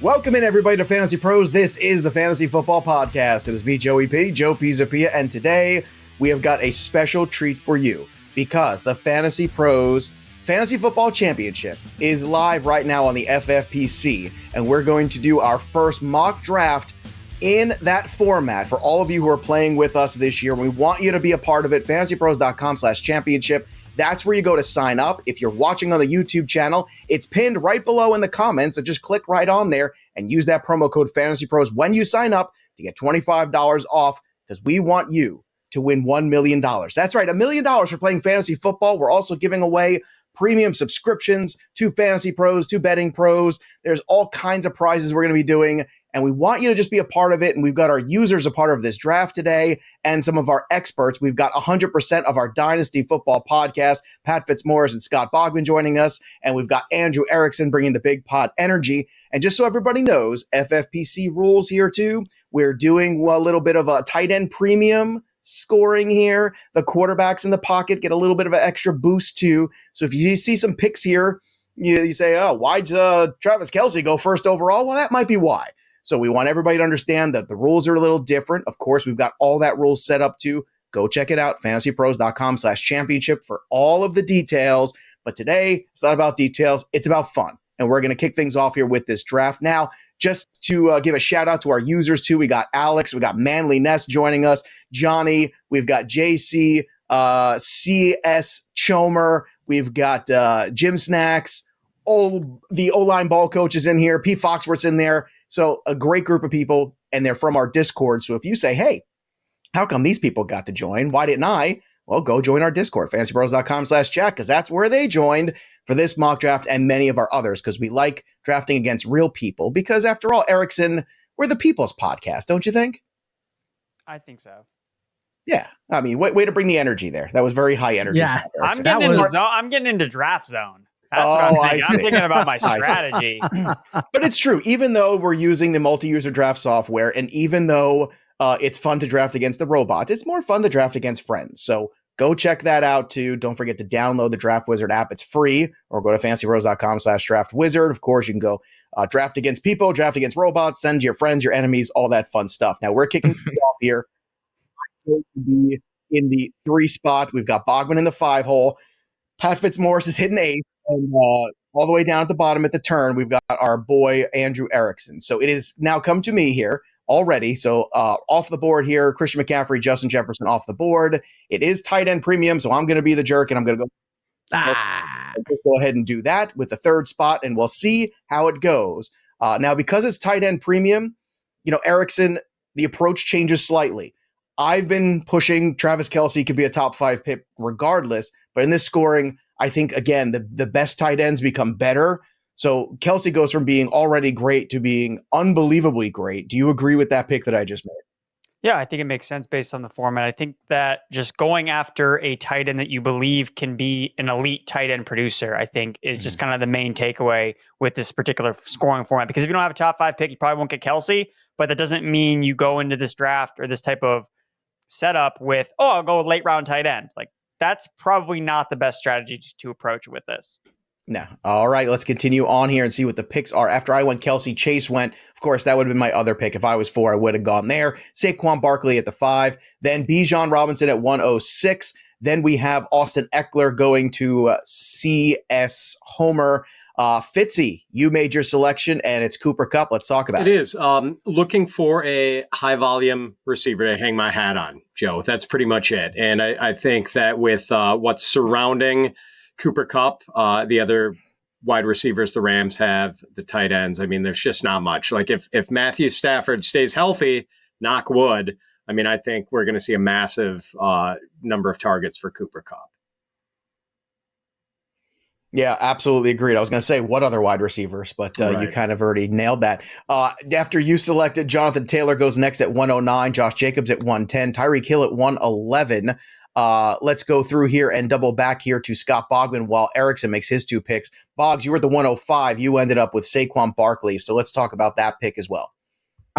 Welcome in, everybody, to Fantasy Pros. This is the Fantasy Football Podcast. It is me, Joey P, Joe Pisapia, and today we have got a special treat for you because the Fantasy Pros Fantasy Football Championship is live right now on the FFPC, and we're going to do our first mock draft in that format for all of you who are playing with us this year. We want you to be a part of it. FantasyPros.com/championship. That's where you go to sign up. If you're watching on the YouTube channel, it's pinned right below in the comments. So just click right on there and use that promo code FantasyPros when you sign up to get $25 off, because we want you to win $1 million. That's right, $1 million for playing fantasy football. We're also giving away premium subscriptions to Fantasy Pros, to Betting Pros. There's all kinds of prizes we're going to be doing, and we want you to just be a part of it. And we've got our users a part of this draft today and some of our experts. We've got 100% of our Dynasty Football podcast, Pat Fitzmaurice and Scott Bogman joining us. And we've got Andrew Erickson bringing the big pod energy. And just so everybody knows, FFPC rules here too. We're doing a little bit of a tight end premium scoring here. The quarterbacks in the pocket get a little bit of an extra boost too. So if you see some picks here, you say, oh, why'd Travis Kelce go first overall? Well, that might be why. So we want everybody to understand that the rules are a little different. Of course, we've got all that rules set up too. Go check it out, fantasypros.com/championship for all of the details. But today, it's not about details. It's about fun. And we're going to kick things off here with this draft. Now, just to give a shout out to our users too, we got Alex, we got Manly Ness joining us, Johnny, we've got JC, CS Chomer, we've got Jim Snacks, the O-line ball coach is in here, P. Foxworth's in there. So a great group of people, and they're from our Discord. So if you say, hey, how come these people got to join? Why didn't I? Well, go join our Discord, fantasypros.com/chat, because that's where they joined for this mock draft and many of our others, because we like drafting against real people. Because after all, Erickson, we're the people's podcast, don't you think? I think so. Yeah. I mean, way to bring the energy there. That was very high energy. Yeah. I'm getting into draft zone. That's what I'm thinking. I'm thinking about my strategy. But it's true. Even though we're using the multi-user draft software, and even though it's fun to draft against the robots, it's more fun to draft against friends. So go check that out too. Don't forget to download the Draft Wizard app. It's free, or go to fantasypros.com/draft wizard. Of course, you can go draft against people, draft against robots, send your friends, your enemies, all that fun stuff. Now we're kicking things off here. I'm going to be in the 3 spot. We've got Bogman in the 5 hole. Pat Fitzmaurice is hitting 8. And all the way down at the bottom at the turn, we've got our boy, Andrew Erickson. So it is now come to me here already. So off the board here, Christian McCaffrey, Justin Jefferson off the board. It is tight end premium, so I'm going to be the jerk, and I'm going to go ahead and do that with the 3rd spot, and we'll see how it goes. Now, because it's tight end premium, Erickson, the approach changes slightly. I've been pushing Travis Kelce could be a top 5 pick regardless, but in this scoring, I think, again, the best tight ends become better. So Kelce goes from being already great to being unbelievably great. Do you agree with that pick that I just made? Yeah, I think it makes sense based on the format. I think that just going after a tight end that you believe can be an elite tight end producer, I think is just kind of the main takeaway with this particular scoring format. Because if you don't have a top 5 pick, you probably won't get Kelce, but that doesn't mean you go into this draft or this type of setup with, I'll go with late round tight end. Like, that's probably not the best strategy to approach with this. No. All right, let's continue on here and see what the picks are. After I went Kelce, Chase went. Of course, that would have been my other pick. If I was 4, I would have gone there. Saquon Barkley at the 5. Then Bijan Robinson at 106. Then we have Austin Eckler going to CS Homer. Fitzy, you made your selection, and it's Cooper Kupp. Let's talk about it. It is. Looking for a high-volume receiver to hang my hat on, Joe. That's pretty much it. And I think that with what's surrounding Cooper Kupp, the other wide receivers the Rams have, the tight ends, I mean, there's just not much. Like, if Matthew Stafford stays healthy, knock wood, I mean, I think we're going to see a massive number of targets for Cooper Kupp. Yeah, absolutely agreed. I was going to say what other wide receivers, but Right. You kind of already nailed that. After you selected, Jonathan Taylor goes next at 109, Josh Jacobs at 110, Tyreek Hill at 111. Let's go through here and double back here to Scott Bogman while Erickson makes his 2 picks. Boggs, you were at the 105. You ended up with Saquon Barkley, so let's talk about that pick as well.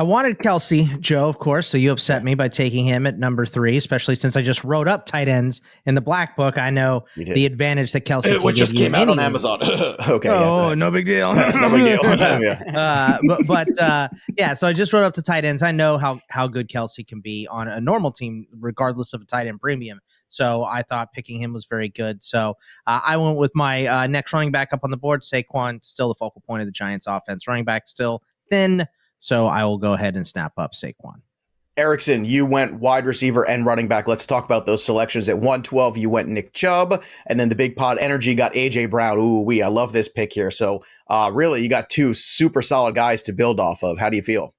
I wanted Kelsey, Joe, of course, so you upset me by taking him at number 3, especially since I just wrote up tight ends in the black book. I know the advantage that Kelsey can which give just you came out on any Amazon. Okay. Oh, no big deal. No big deal. Yeah. Yeah, so I just wrote up the tight ends. I know how good Kelsey can be on a normal team, regardless of a tight end premium. So I thought picking him was very good. So I went with my next running back up on the board, Saquon, still the focal point of the Giants offense. Running back still thin. So I will go ahead and snap up Saquon. Erickson, you went wide receiver and running back. Let's talk about those selections. At 112, you went Nick Chubb, and then the Big Pod Energy got A.J. Brown. I love this pick here. So really, you got 2 super solid guys to build off of. How do you feel?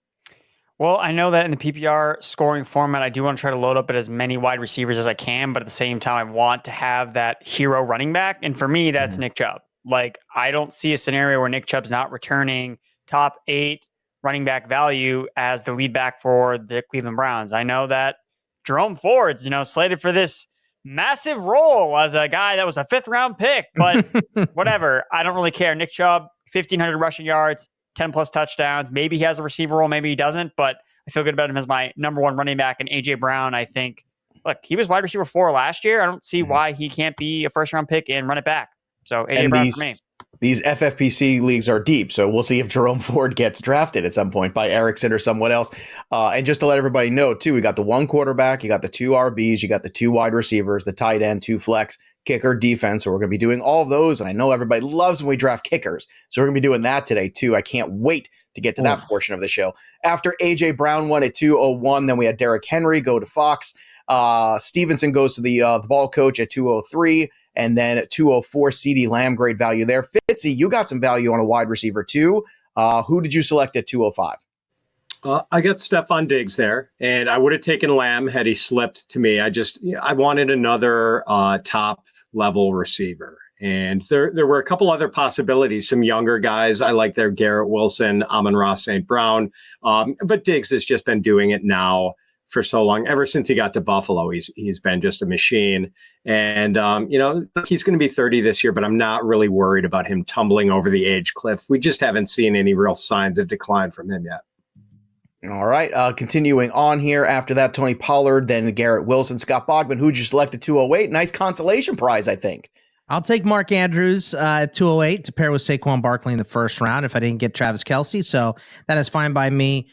Well, I know that in the PPR scoring format, I do want to try to load up at as many wide receivers as I can, but at the same time, I want to have that hero running back. And for me, that's Nick Chubb. Like, I don't see a scenario where Nick Chubb's not returning top 8 running back value as the lead back for the Cleveland Browns. I know that Jerome Ford's, slated for this massive role as a guy that was a 5th round pick, but whatever. I don't really care. Nick Chubb, 1,500 rushing yards, 10 plus touchdowns. Maybe he has a receiver role, maybe he doesn't, but I feel good about him as my number 1 running back. And A.J. Brown, I think, look, he was wide receiver 4 last year. I don't see why he can't be a first round pick and run it back. So A.J. Brown for me. These FFPC leagues are deep, so we'll see if Jerome Ford gets drafted at some point by Erickson or someone else. And just to let everybody know, too, we got the 1 quarterback, you got the 2 RBs, you got the 2 wide receivers, the tight end, 2 flex, kicker, defense. So we're going to be doing all of those, and I know everybody loves when we draft kickers, so we're going to be doing that today, too. I can't wait to get to that portion of the show. After A.J. Brown won at 201, then we had Derrick Henry go to Fox. Stevenson goes to the ball coach at 203. And then at 204, CeeDee Lamb, great value there. Fitzy, you got some value on a wide receiver too. Who did you select at 205? I got Stephon Diggs there, and I would have taken Lamb had he slipped to me. I wanted another top level receiver. And there were a couple other possibilities, some younger guys. I like their Garrett Wilson, Amon-Ra St. Brown. But Diggs has just been doing it now for so long. Ever since he got to Buffalo, he's been just a machine. And, he's going to be 30 this year, but I'm not really worried about him tumbling over the age cliff. We just haven't seen any real signs of decline from him yet. All right. Continuing on here after that, Tony Pollard, then Garrett Wilson, Scott Bogman, who just selected 208. Nice consolation prize, I think. I'll take Mark Andrews at 208 to pair with Saquon Barkley in the first round if I didn't get Travis Kelce. So that is fine by me.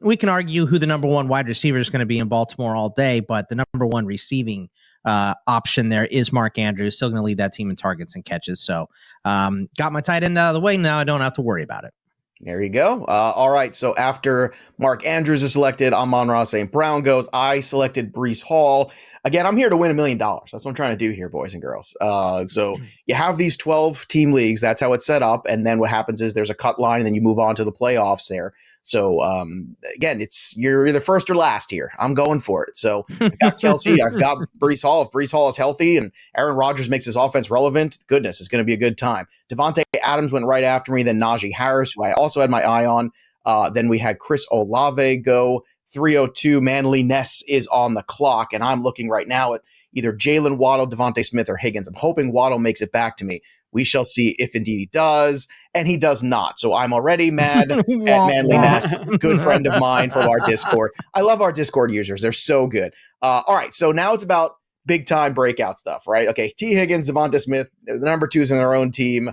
We can argue who the number 1 wide receiver is going to be in Baltimore all day, but the number 1 receiving option there is Mark Andrews, still going to lead that team in targets and catches. So got my tight end out of the way. Now I don't have to worry about it. There you go. All right. So after Mark Andrews is selected, Amon-Ra St. Brown goes. I selected Breece Hall. Again, I'm here to win $1 million. That's what I'm trying to do here, boys and girls. So you have these 12 team leagues. That's how it's set up. And then what happens is there's a cut line and then you move on to the playoffs there. So again, you're either first or last here. I'm going for it. So I got Kelsey. I've got Breece Hall. If Breece Hall is healthy and Aaron Rodgers makes his offense relevant, goodness, it's going to be a good time. Devontae Adams went right after me. Then Najee Harris, who I also had my eye on. Then we had Chris Olave go. 302, Manly Ness is on the clock, and I'm looking right now at either Jalen Waddle, Devontae Smith, or Higgins. I'm hoping Waddle makes it back to me. We shall see if indeed he does, and he does not. So I'm already mad at Manly Ness, good friend of mine from our Discord. I love our Discord users. They're so good. All right, so now it's about big-time breakout stuff, right? Okay, T. Higgins, Devontae Smith, they're the number 2s in their own team.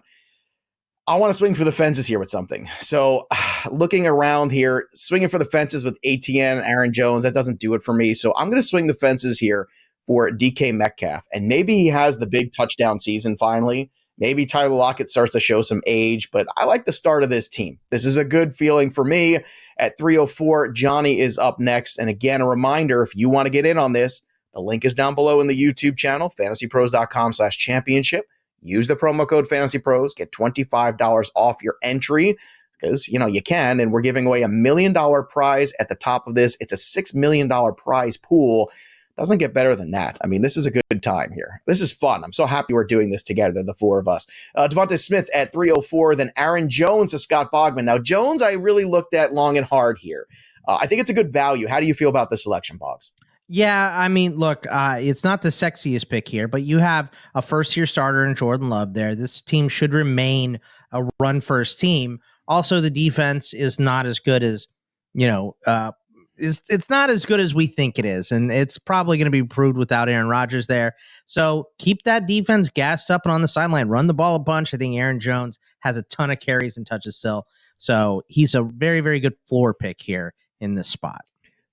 I want to swing for the fences here with something. So looking around here, swinging for the fences with ATN, Aaron Jones, that doesn't do it for me. So I'm going to swing the fences here for DK Metcalf. And maybe he has the big touchdown season finally. Maybe Tyler Lockett starts to show some age, but I like the start of this team. This is a good feeling for me. At 304, Johnny is up next. And again, a reminder, if you want to get in on this, the link is down below in the YouTube channel, fantasypros.com/championship. Use the promo code FantasyPros, get $25 off your entry because, you can. And we're giving away $1 million prize at the top of this. It's a $6 million prize pool. Doesn't get better than that. I mean, this is a good time here. This is fun. I'm so happy we're doing this together, the 4 of us. Devontae Smith at 304, then Aaron Jones to Scott Bogman. Now, Jones, I really looked at long and hard here. I think it's a good value. How do you feel about this selection, Boggs? Yeah, I mean, look, it's not the sexiest pick here, but you have a first-year starter in Jordan Love there. This team should remain a run-first team. Also, the defense is not as good as it's not as good as we think it is, and it's probably going to be proved without Aaron Rodgers there. So keep that defense gassed up and on the sideline. Run the ball a bunch. I think Aaron Jones has a ton of carries and touches still. So he's a very, very good floor pick here in this spot.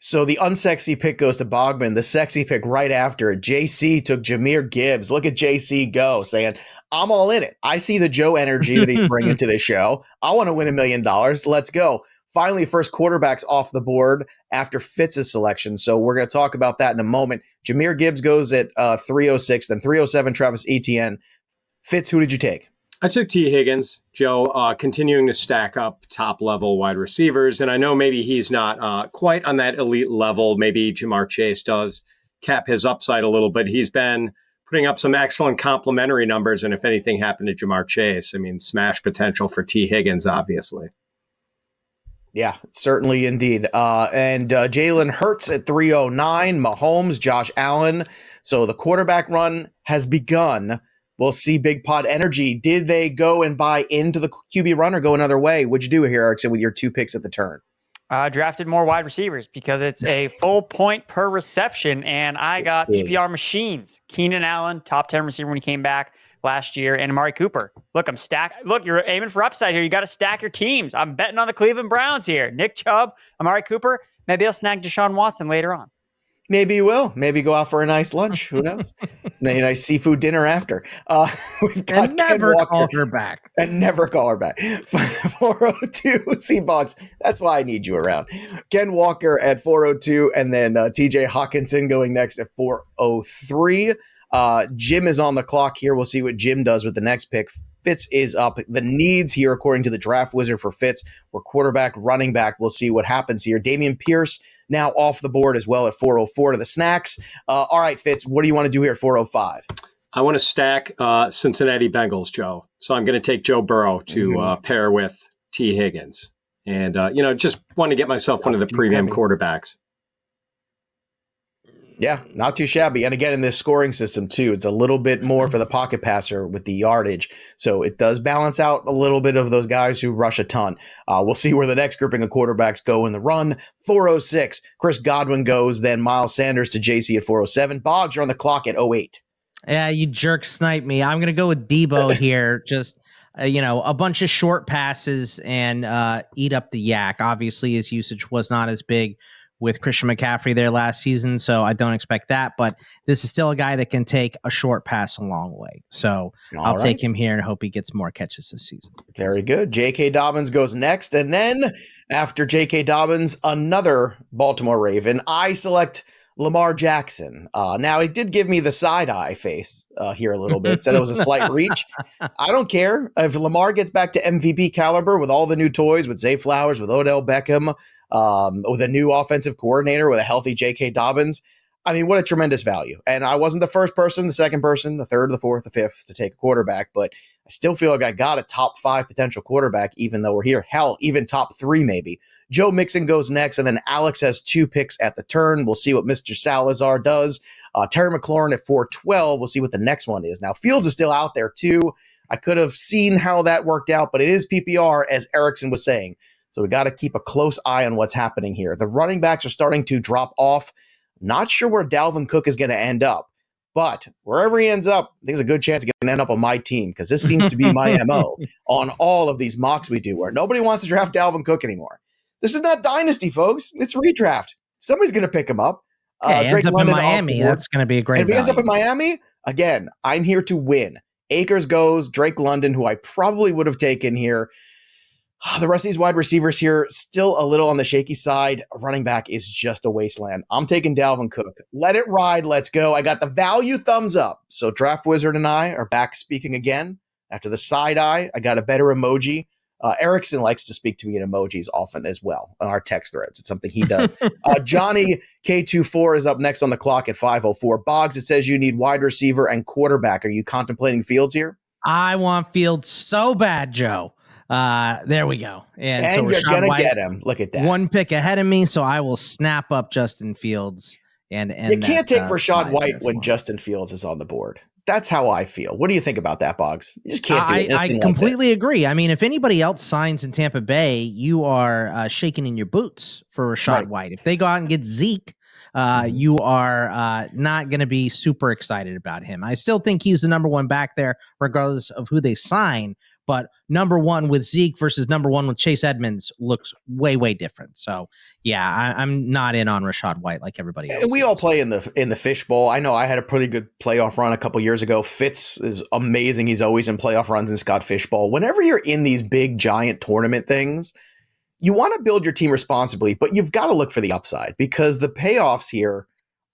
So the unsexy pick goes to Bogman. The sexy pick right after it, JC took Jahmyr Gibbs. Look at JC go, saying, I'm all in it. I see the Joe energy that he's bringing to this show. I want to win $1 million. Let's go. Finally, first quarterback's off the board after Fitz's selection. So we're going to talk about that in a moment. Jahmyr Gibbs goes at 306, then 307, Travis Etienne. Fitz, who did you take? I took T. Higgins, Joe, continuing to stack up top-level wide receivers. And I know maybe he's not quite on that elite level. Maybe Jamar Chase does cap his upside a little bit. He's been putting up some excellent complementary numbers. And if anything happened to Jamar Chase, I mean, smash potential for T. Higgins, obviously. Yeah, certainly indeed. And Jalen Hurts at 309, Mahomes, Josh Allen. So the quarterback run has begun. We'll see Big Pod Energy. Did they go and buy into the QB run or go another way? What'd you do here, Erickson, with your 2 picks at the turn? Drafted more wide receivers because it's a full point per reception, and I got PPR machines. Keenan Allen, top 10 receiver when he came back last year, and Amari Cooper. Look, you're aiming for upside here. You got to stack your teams. I'm betting on the Cleveland Browns here. Nick Chubb, Amari Cooper. Maybe I'll snag Deshaun Watson later on. Maybe you will. Maybe go out for a nice lunch. Who knows? A nice seafood dinner after. We've got and never call her back. And never call her back. 402 C-Box. That's why I need you around. Ken Walker at 402, and then TJ Hawkinson going next at 403. Jim is on the clock here. We'll see what Jim does with the next pick. Fitz is up. The needs here, according to the draft wizard for Fitz, were quarterback, running back. We'll see what happens here. Dameon Pierce now off the board as well at 404 to the snacks. All right, Fitz, what do you want to do here at 405? I want to stack Cincinnati Bengals, Joe. So I'm going to take Joe Burrow to pair with T. Higgins. And, just want to get myself one of the premium quarterbacks. Yeah, not too shabby. And again, in this scoring system, too, it's a little bit more for the pocket passer with the yardage. So it does balance out a little bit of those guys who rush a ton. We'll see where the next grouping of quarterbacks go in the run. 406, Chris Godwin goes, then Miles Sanders to JC at 407. Boggs, you're on the clock at 08. Yeah, you jerk snipe me. I'm going to go with Debo here. Just, a bunch of short passes and eat up the yak. Obviously, his usage was not as big with Christian McCaffrey there last season, so I don't expect that. But this is still a guy that can take a short pass a long way. So I'll take him here and hope he gets more catches this season. Very good. J.K. Dobbins goes next. And then after J.K. Dobbins, another Baltimore Raven. I select Lamar Jackson. Now, he did give me the side-eye face here a little bit. Said it was a slight reach. I don't care. If Lamar gets back to MVP caliber with all the new toys, with Zay Flowers, with Odell Beckham, with a new offensive coordinator, with a healthy J.K. Dobbins. I mean, what a tremendous value. And I wasn't the first person, the second person, the third, the fourth, the fifth to take a quarterback, but I still feel like I got a top 5 potential quarterback, even though we're here. Hell, even top 3 maybe. Joe Mixon goes next, and then Alex has 2 picks at the turn. We'll see what Mr. Salazar does. Terry McLaurin at 412. We'll see what the next one is. Now, Fields is still out there, too. I could have seen how that worked out, but it is PPR, as Erickson was saying. So we got to keep a close eye on what's happening here. The running backs are starting to drop off. Not sure where Dalvin Cook is going to end up, but wherever he ends up, I think there's a good chance he's going to end up on my team, because this seems to be my MO on all of these mocks we do, where nobody wants to draft Dalvin Cook anymore. This is not dynasty, folks. It's redraft. Somebody's going to pick him up. Drake London in Miami. That's going to be a great. And if he ends up in Miami, again, I'm here to win. Akers goes. Drake London, who I probably would have taken here. The rest of these wide receivers here, still a little on the shaky side. Running back is just a wasteland. I'm taking Dalvin Cook. Let it ride. Let's go. I got the value thumbs up. So Draft Wizard and I are back speaking again. After the side eye, I got a better emoji. Erickson likes to speak to me in emojis often as well on our text threads. It's something he does. Johnny K24 is up next on the clock at 5:04. Boggs, it says you need wide receiver and quarterback. Are you contemplating Fields here? I want Fields so bad, Joe. There we go. And so you're going to get him. Look at that. 1 pick ahead of me, so I will snap up Justin Fields. And you can't take Rachaad White when Justin Fields is on the board. That's how I feel. What do you think about that, Boggs? You just can't do it. I completely agree. I mean, if anybody else signs in Tampa Bay, you are shaking in your boots for Rashad White. If they go out and get Zeke, you are not going to be super excited about him. I still think he's the number one back there, regardless of who they sign. But number one with Zeke versus number one with Chase Edmonds looks way, way different. So, yeah, I'm not in on Rashad White like everybody else. And we all play in the fishbowl. I know I had a pretty good playoff run a couple years ago. Fitz is amazing. He's always in playoff runs in Scott Fishbowl. Whenever you're in these big, giant tournament things, you want to build your team responsibly, but you've got to look for the upside because the payoffs here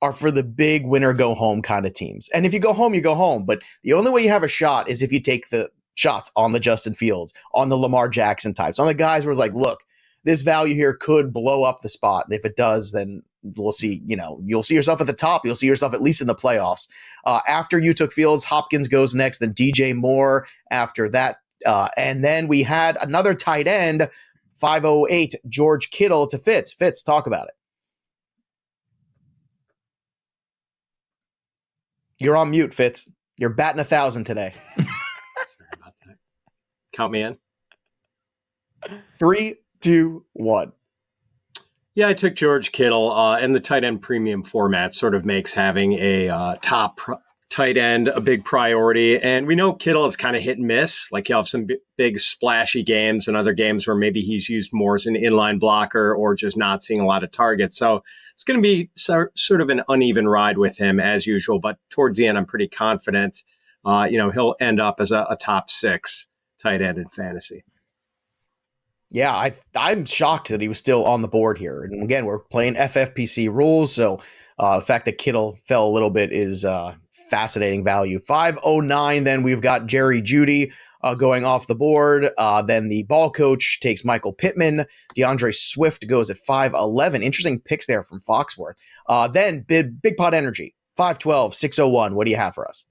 are for the big winner go home kind of teams. And if you go home, you go home. But the only way you have a shot is if you take the shots on the Justin Fields, on the Lamar Jackson types, on the guys where it's like, look, this value here could blow up the spot. And if it does, then we'll see, you'll see yourself at the top. You'll see yourself at least in the playoffs. After you took Fields, Hopkins goes next, then DJ Moore after that. And then we had another tight end, 508, George Kittle to Fitz. Fitz, talk about it. You're on mute, Fitz. You're batting 1,000 today. Sorry about that. Count me in. 3, 2, 1. Yeah, I took George Kittle, and the tight end premium format sort of makes having a top tight end a big priority. And we know Kittle is kind of hit and miss. Like he'll have some big splashy games and other games where maybe he's used more as an inline blocker or just not seeing a lot of targets. So it's going to be sort of an uneven ride with him as usual. But towards the end, I'm pretty confident, he'll end up as a top 6 tight end in fantasy. Yeah, I'm shocked that he was still on the board here. And again, we're playing FFPC rules, so the fact that Kittle fell a little bit is fascinating value. 509, then we've got Jerry Jeudy going off the board. Then the ball coach takes Michael Pittman. DeAndre Swift goes at 511. Interesting picks there from Foxworth. Then Big Pot Energy, 512, 601. What do you have for us?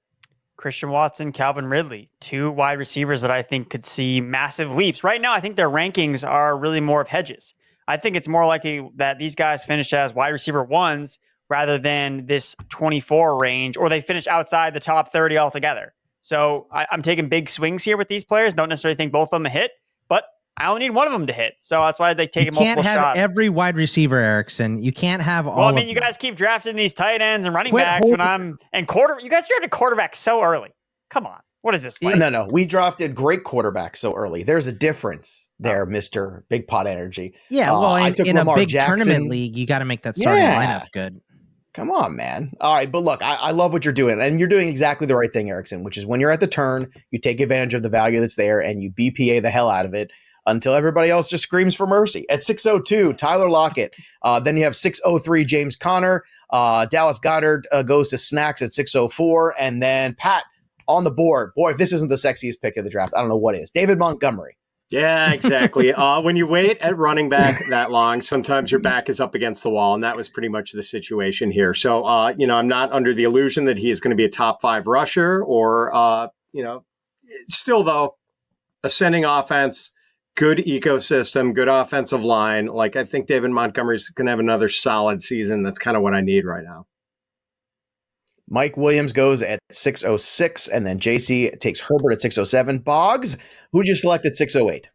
Christian Watson, Calvin Ridley, 2 wide receivers that I think could see massive leaps. Right now, I think their rankings are really more of hedges. I think it's more likely that these guys finish as wide receiver 1s rather than this 24 range, or they finish outside the top 30 altogether. So I'm taking big swings here with these players. Don't necessarily think both of them hit, but I only need one of them to hit. So that's why they take multiple shots. You can't have every wide receiver, Erickson. You can't have all. Well, I mean, you guys keep drafting these tight ends and running backs you guys drafted quarterbacks so early. Come on. What is this like? No. We drafted great quarterbacks so early. There's a difference there, Mr. Big Pot Energy. Yeah, well, in a big tournament league, you got to make that starting lineup good. Come on, man. All right, but look, I love what you're doing, and you're doing exactly the right thing, Erickson, which is when you're at the turn, you take advantage of the value that's there, and you BPA the hell out of it until everybody else just screams for mercy. At 602, Tyler Lockett. Then you have 603, James Conner. Dallas Goedert goes to Snacks at 604, and then Pat on the board. Boy, if this isn't the sexiest pick of the draft, I don't know what is. David Montgomery. Yeah, exactly. When you wait at running back that long, sometimes your back is up against the wall, and that was pretty much the situation here. So, I'm not under the illusion that he is going to be a top 5 rusher or, still, though, ascending offense, good ecosystem, good offensive line. Like, I think David Montgomery's going to have another solid season. That's kind of what I need right now. Mike Williams goes at 606, and then JC takes Herbert at 607. Boggs, who'd you select at 608?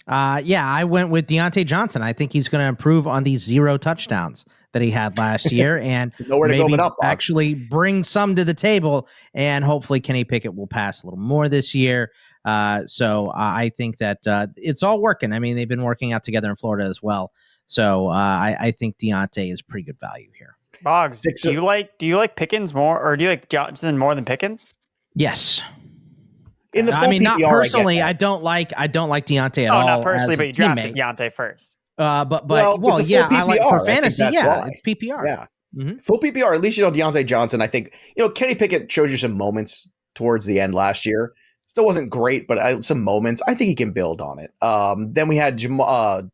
I went with Deontay Johnson. I think he's going to improve on these 0 touchdowns that he had last year, and nowhere to go but up, actually bring some to the table, and hopefully Kenny Pickett will pass a little more this year. So I think that it's all working. I mean, they've been working out together in Florida as well. So I think Deontay is pretty good value here. Boggs, do you like Pickens more, or do you like Johnson more than Pickens? Yes. In the full PPR, not personally. I don't like Deontay at all. Not personally, but you drafted Deontay first. I like for fantasy. Yeah, it's PPR. Yeah, full PPR. At least Deontay Johnson. I think Kenny Pickett shows you some moments towards the end last year. Still wasn't great, but some moments. I think he can build on it. Then we had Javonte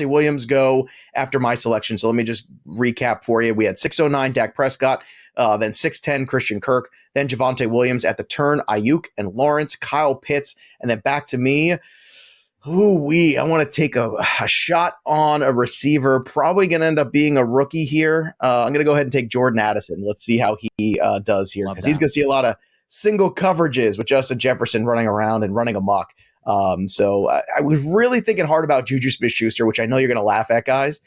Williams go after my selection. So let me just recap for you. We had 609 Dak Prescott, then 610 Christian Kirk, then Javonte Williams at the turn, Ayuk and Lawrence, Kyle Pitts, and then back to me. I want to take a shot on a receiver. Probably going to end up being a rookie here. I'm going to go ahead and take Jordan Addison. Let's see how he does here, because he's going to see a lot of single coverages with Justin Jefferson running around and running amok. So I was really thinking hard about Juju Smith-Schuster, which I know you're going to laugh at, guys.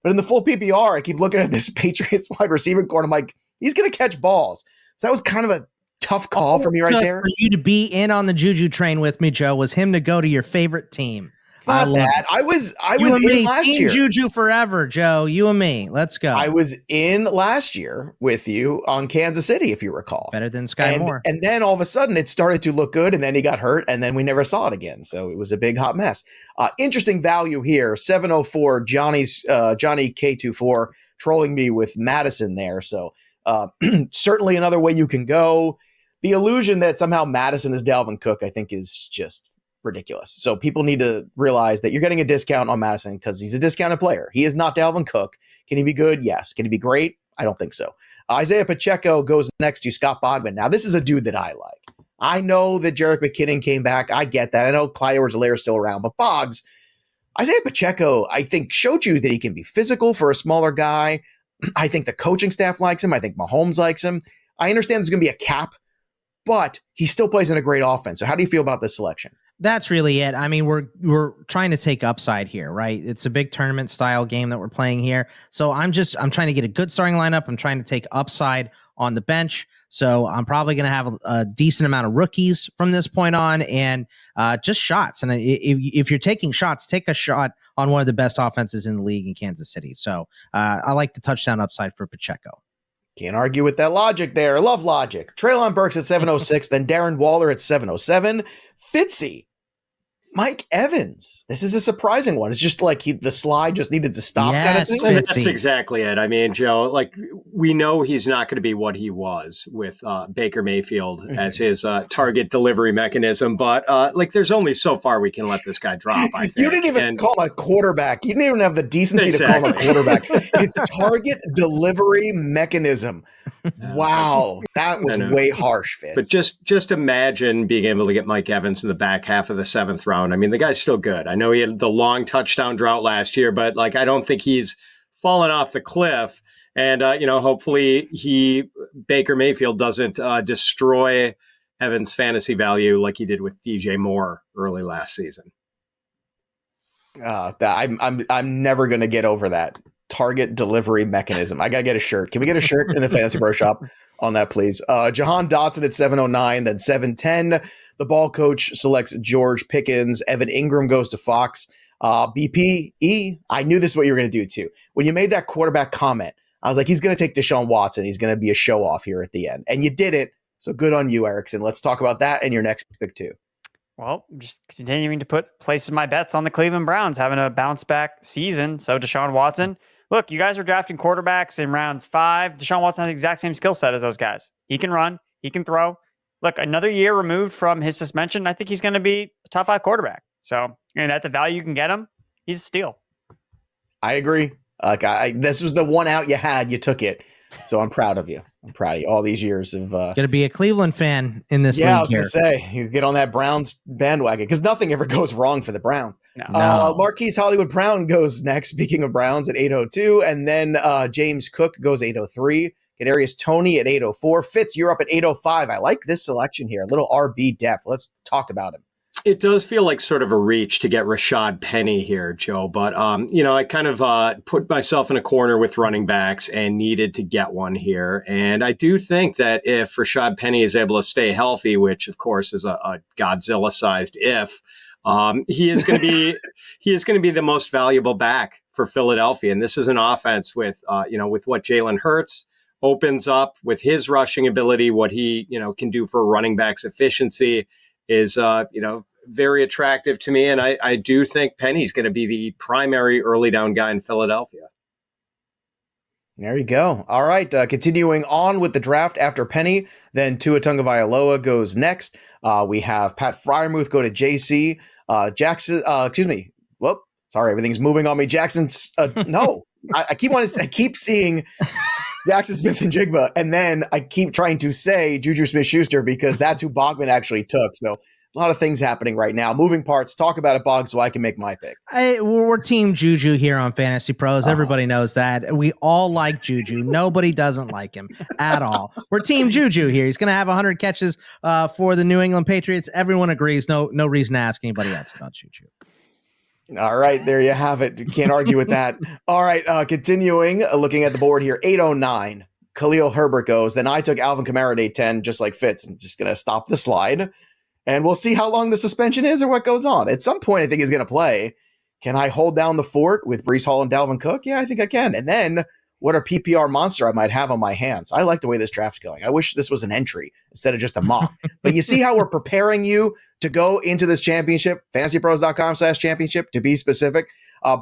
But in the full PPR, I keep looking at this Patriots wide receiver core. I'm like, he's going to catch balls. So that was kind of a tough call for me right there. For you to be in on the Juju train with me, Joe, was him to go to your favorite team. It's not that. I was in last year. Juju forever, Joe. You and me. Let's go. I was in last year with you on Kansas City, if you recall. Better than Sky Moore. And then all of a sudden it started to look good, and then he got hurt, and then we never saw it again. So it was a big hot mess. Interesting value here. 704 Johnny K24 trolling me with Madison there. So certainly another way you can go. The illusion that somehow Madison is Dalvin Cook, I think, is just ridiculous. So people need to realize that you're getting a discount on Madison because he's a discounted player. He is not Dalvin Cook. Can he be good? Yes. Can he be great? I don't think so. Isaiah Pacheco goes next to Scott Bogman. Now, this is a dude that I like. I know that Jerick McKinnon came back. I get that. I know Clyde Edwards-Helaire is still around, but Boggs, Isaiah Pacheco, I think, showed you that he can be physical for a smaller guy. I think the coaching staff likes him. I think Mahomes likes him. I understand there's going to be a cap, but he still plays in a great offense. So how do you feel about this selection? That's really it. I mean, we're trying to take upside here, right? It's a big tournament style game that we're playing here. So I'm trying to get a good starting lineup. I'm trying to take upside on the bench. So I'm probably going to have a decent amount of rookies from this point on, and just shots. And if you're taking shots, take a shot on one of the best offenses in the league in Kansas City. So I like the touchdown upside for Pacheco. Can't argue with that logic there. Love logic. Treylon Burks at 706, then Darren Waller at 707. Fitzy, Mike Evans. This is a surprising one. It's just like the slide just needed to stop. Yes, kind of thing. That's exactly it. I mean, Joe, like, we know he's not going to be what he was with Baker Mayfield as his target delivery mechanism, but like, there's only so far we can let this guy drop, I think. You didn't even call him a quarterback. You didn't even have the decency to call him a quarterback. It's target delivery mechanism. Wow, that was way harsh, Fitz. But just imagine being able to get Mike Evans in the back half of the 7th round. I mean, the guy's still good. I know he had the long touchdown drought last year, but like, I don't think he's fallen off the cliff. And hopefully Baker Mayfield doesn't destroy Evans' fantasy value like he did with DJ Moore early last season. I'm never going to get over that target delivery mechanism. I got to get a shirt. Can we get a shirt in the Fantasy Pro Shop on that, please? Jahan Dotson at 709, then 710. The ball coach selects George Pickens. Evan Ingram goes to Fox. BPE, I knew this is what you were going to do too. When you made that quarterback comment, I was like, he's going to take Deshaun Watson. He's going to be a show off here at the end. And you did it. So good on you, Erickson. Let's talk about that and your next pick too. Well, just continuing to places my bets on the Cleveland Browns, having a bounce back season. So Deshaun Watson, look, you guys are drafting quarterbacks in rounds 5. Deshaun Watson has the exact same skill set as those guys. He can run, he can throw. Look, another year removed from his suspension, I think he's going to be a top 5 quarterback. So, and at the value you can get him, he's a steal. I agree. This was the one out you had. You took it. So I'm proud of you. I'm proud of you. All these years of going to be a Cleveland fan in this league. I was going to say, you get on that Browns bandwagon because nothing ever goes wrong for the Browns. No. Marquise Hollywood Brown goes next. Speaking of Browns at 802, and then James Cook goes 803. Kadarius Toney at 804. Fitz, you're up at 805. I like this selection here. A little RB depth. Let's talk about him. It does feel like sort of a reach to get Rashad Penny here, Joe. But, I kind of put myself in a corner with running backs and needed to get one here. And I do think that if Rashad Penny is able to stay healthy, which, of course, is a Godzilla-sized if, he is going to be the most valuable back for Philadelphia. And this is an offense with what Jalen Hurts opens up with his rushing ability, what he, can do for running backs efficiency is, very attractive to me. And I do think Penny's going to be the primary early down guy in Philadelphia. There you go. All right. Continuing on with the draft after Penny, then Tua Tagovailoa goes next. We have Pat Freiermuth go to JC. Jackson, excuse me. Whoop. Sorry. Everything's moving on me. Jackson's, no. I keep seeing Jackson Smith and Jigba, and then I keep trying to say Juju Smith-Schuster because that's who Bogman actually took. So of things happening right now. Moving parts. Talk about it, Bog, so I can make my pick. We're Team Juju here on Fantasy Pros. Everybody knows that. We all like Juju. Nobody doesn't like him at all. We're Team Juju here. He's going to have 100 catches for the New England Patriots. Everyone agrees. No reason to ask anybody else about Juju. All right, there you have it. You can't argue with that. All right, continuing, looking at the board here, 809. Khalil Herbert goes. Then I took Alvin Kamara at 810, just like Fitz. I'm just going to stop the slide, and we'll see how long the suspension is or what goes on. At some point, I think he's going to play. Can I hold down the fort with Breece Hall and Dalvin Cook? Yeah, I think I can. And then what a PPR monster I might have on my hands. I like the way this draft's going. I wish this was an entry instead of just a mock. But you see how we're preparing you to go into this championship, fantasypros.com/championship, to be specific.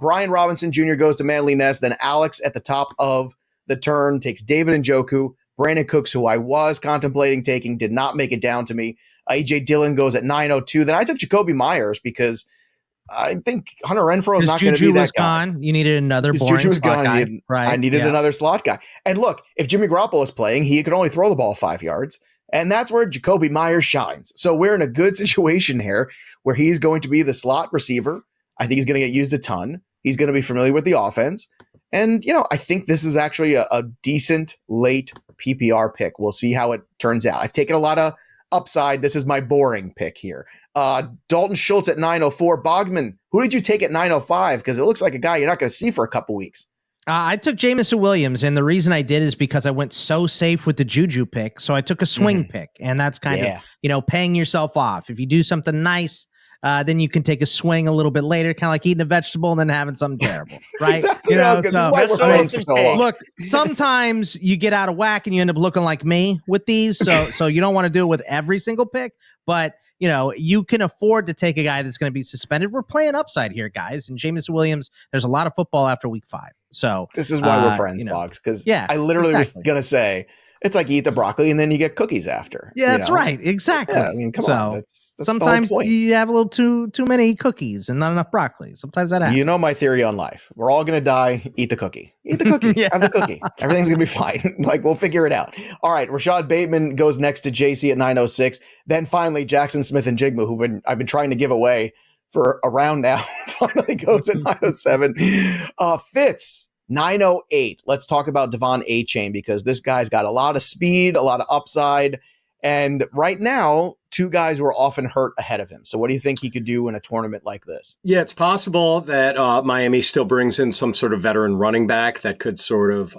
Brian Robinson Jr. goes to Manly Ness. Then Alex at the top of the turn takes David Njoku. Brandon Cooks, who I was contemplating taking, did not make it down to me. A.J. Dillon goes at 902. Then I took Jacoby Myers because I think Hunter Renfrow is not going to be that guy. Gone. You needed another boring Juju was slot gone. guy. Right. I needed another slot guy. And look, if Jimmy Garoppolo is playing, he could only throw the ball 5 yards. And that's where Jacoby Myers shines. So we're in a good situation here where he's going to be the slot receiver. I think he's going to get used a ton. He's going to be familiar with the offense. And, I think this is actually a decent late PPR pick. We'll see how it turns out. I've taken a lot of upside. This is my boring pick here. Dalton Schultz at 904. Bogman, who did you take at 905? Because it looks like a guy you're not going to see for a couple weeks. I took Jameson Williams, and the reason I did is because I went so safe with the Juju pick. So I took a swing pick, and that's kind of, paying yourself off. If you do something nice, then you can take a swing a little bit later, kind of like eating a vegetable and then having something terrible, right? Exactly Look, sometimes you get out of whack and you end up looking like me with these. So you don't want to do it with every single pick, but you can afford to take a guy that's going to be suspended. We're playing upside here, guys. And Jameson Williams, there's a lot of football after week 5. So this is why we're friends, Boggs, because I literally was going to say, it's like you eat the broccoli and then you get cookies after. Yeah, that's right. Exactly. Yeah, I mean, come on. That's sometimes you have a little too many cookies and not enough broccoli. Sometimes that happens. You know my theory on life. We're all going to die. Eat the cookie. Eat the cookie. Have the cookie. Everything's going to be fine. We'll figure it out. All right. Rashad Bateman goes next to JC at 906. Then finally, Jackson Smith and Jigma, who I've been trying to give away for a round now, finally goes at 907. Fitz. 908. Let's talk about Devon A-Chain because this guy's got a lot of speed, a lot of upside. And right now, 2 guys were often hurt ahead of him. So what do you think he could do in a tournament like this? Yeah, it's possible that Miami still brings in some sort of veteran running back that could sort of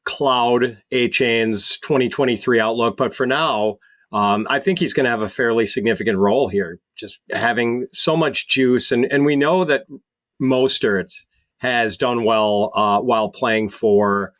cloud A-Chain's 2023 outlook. But for now, I think he's going to have a fairly significant role here, just having so much juice. And we know that Mostert has done well while playing for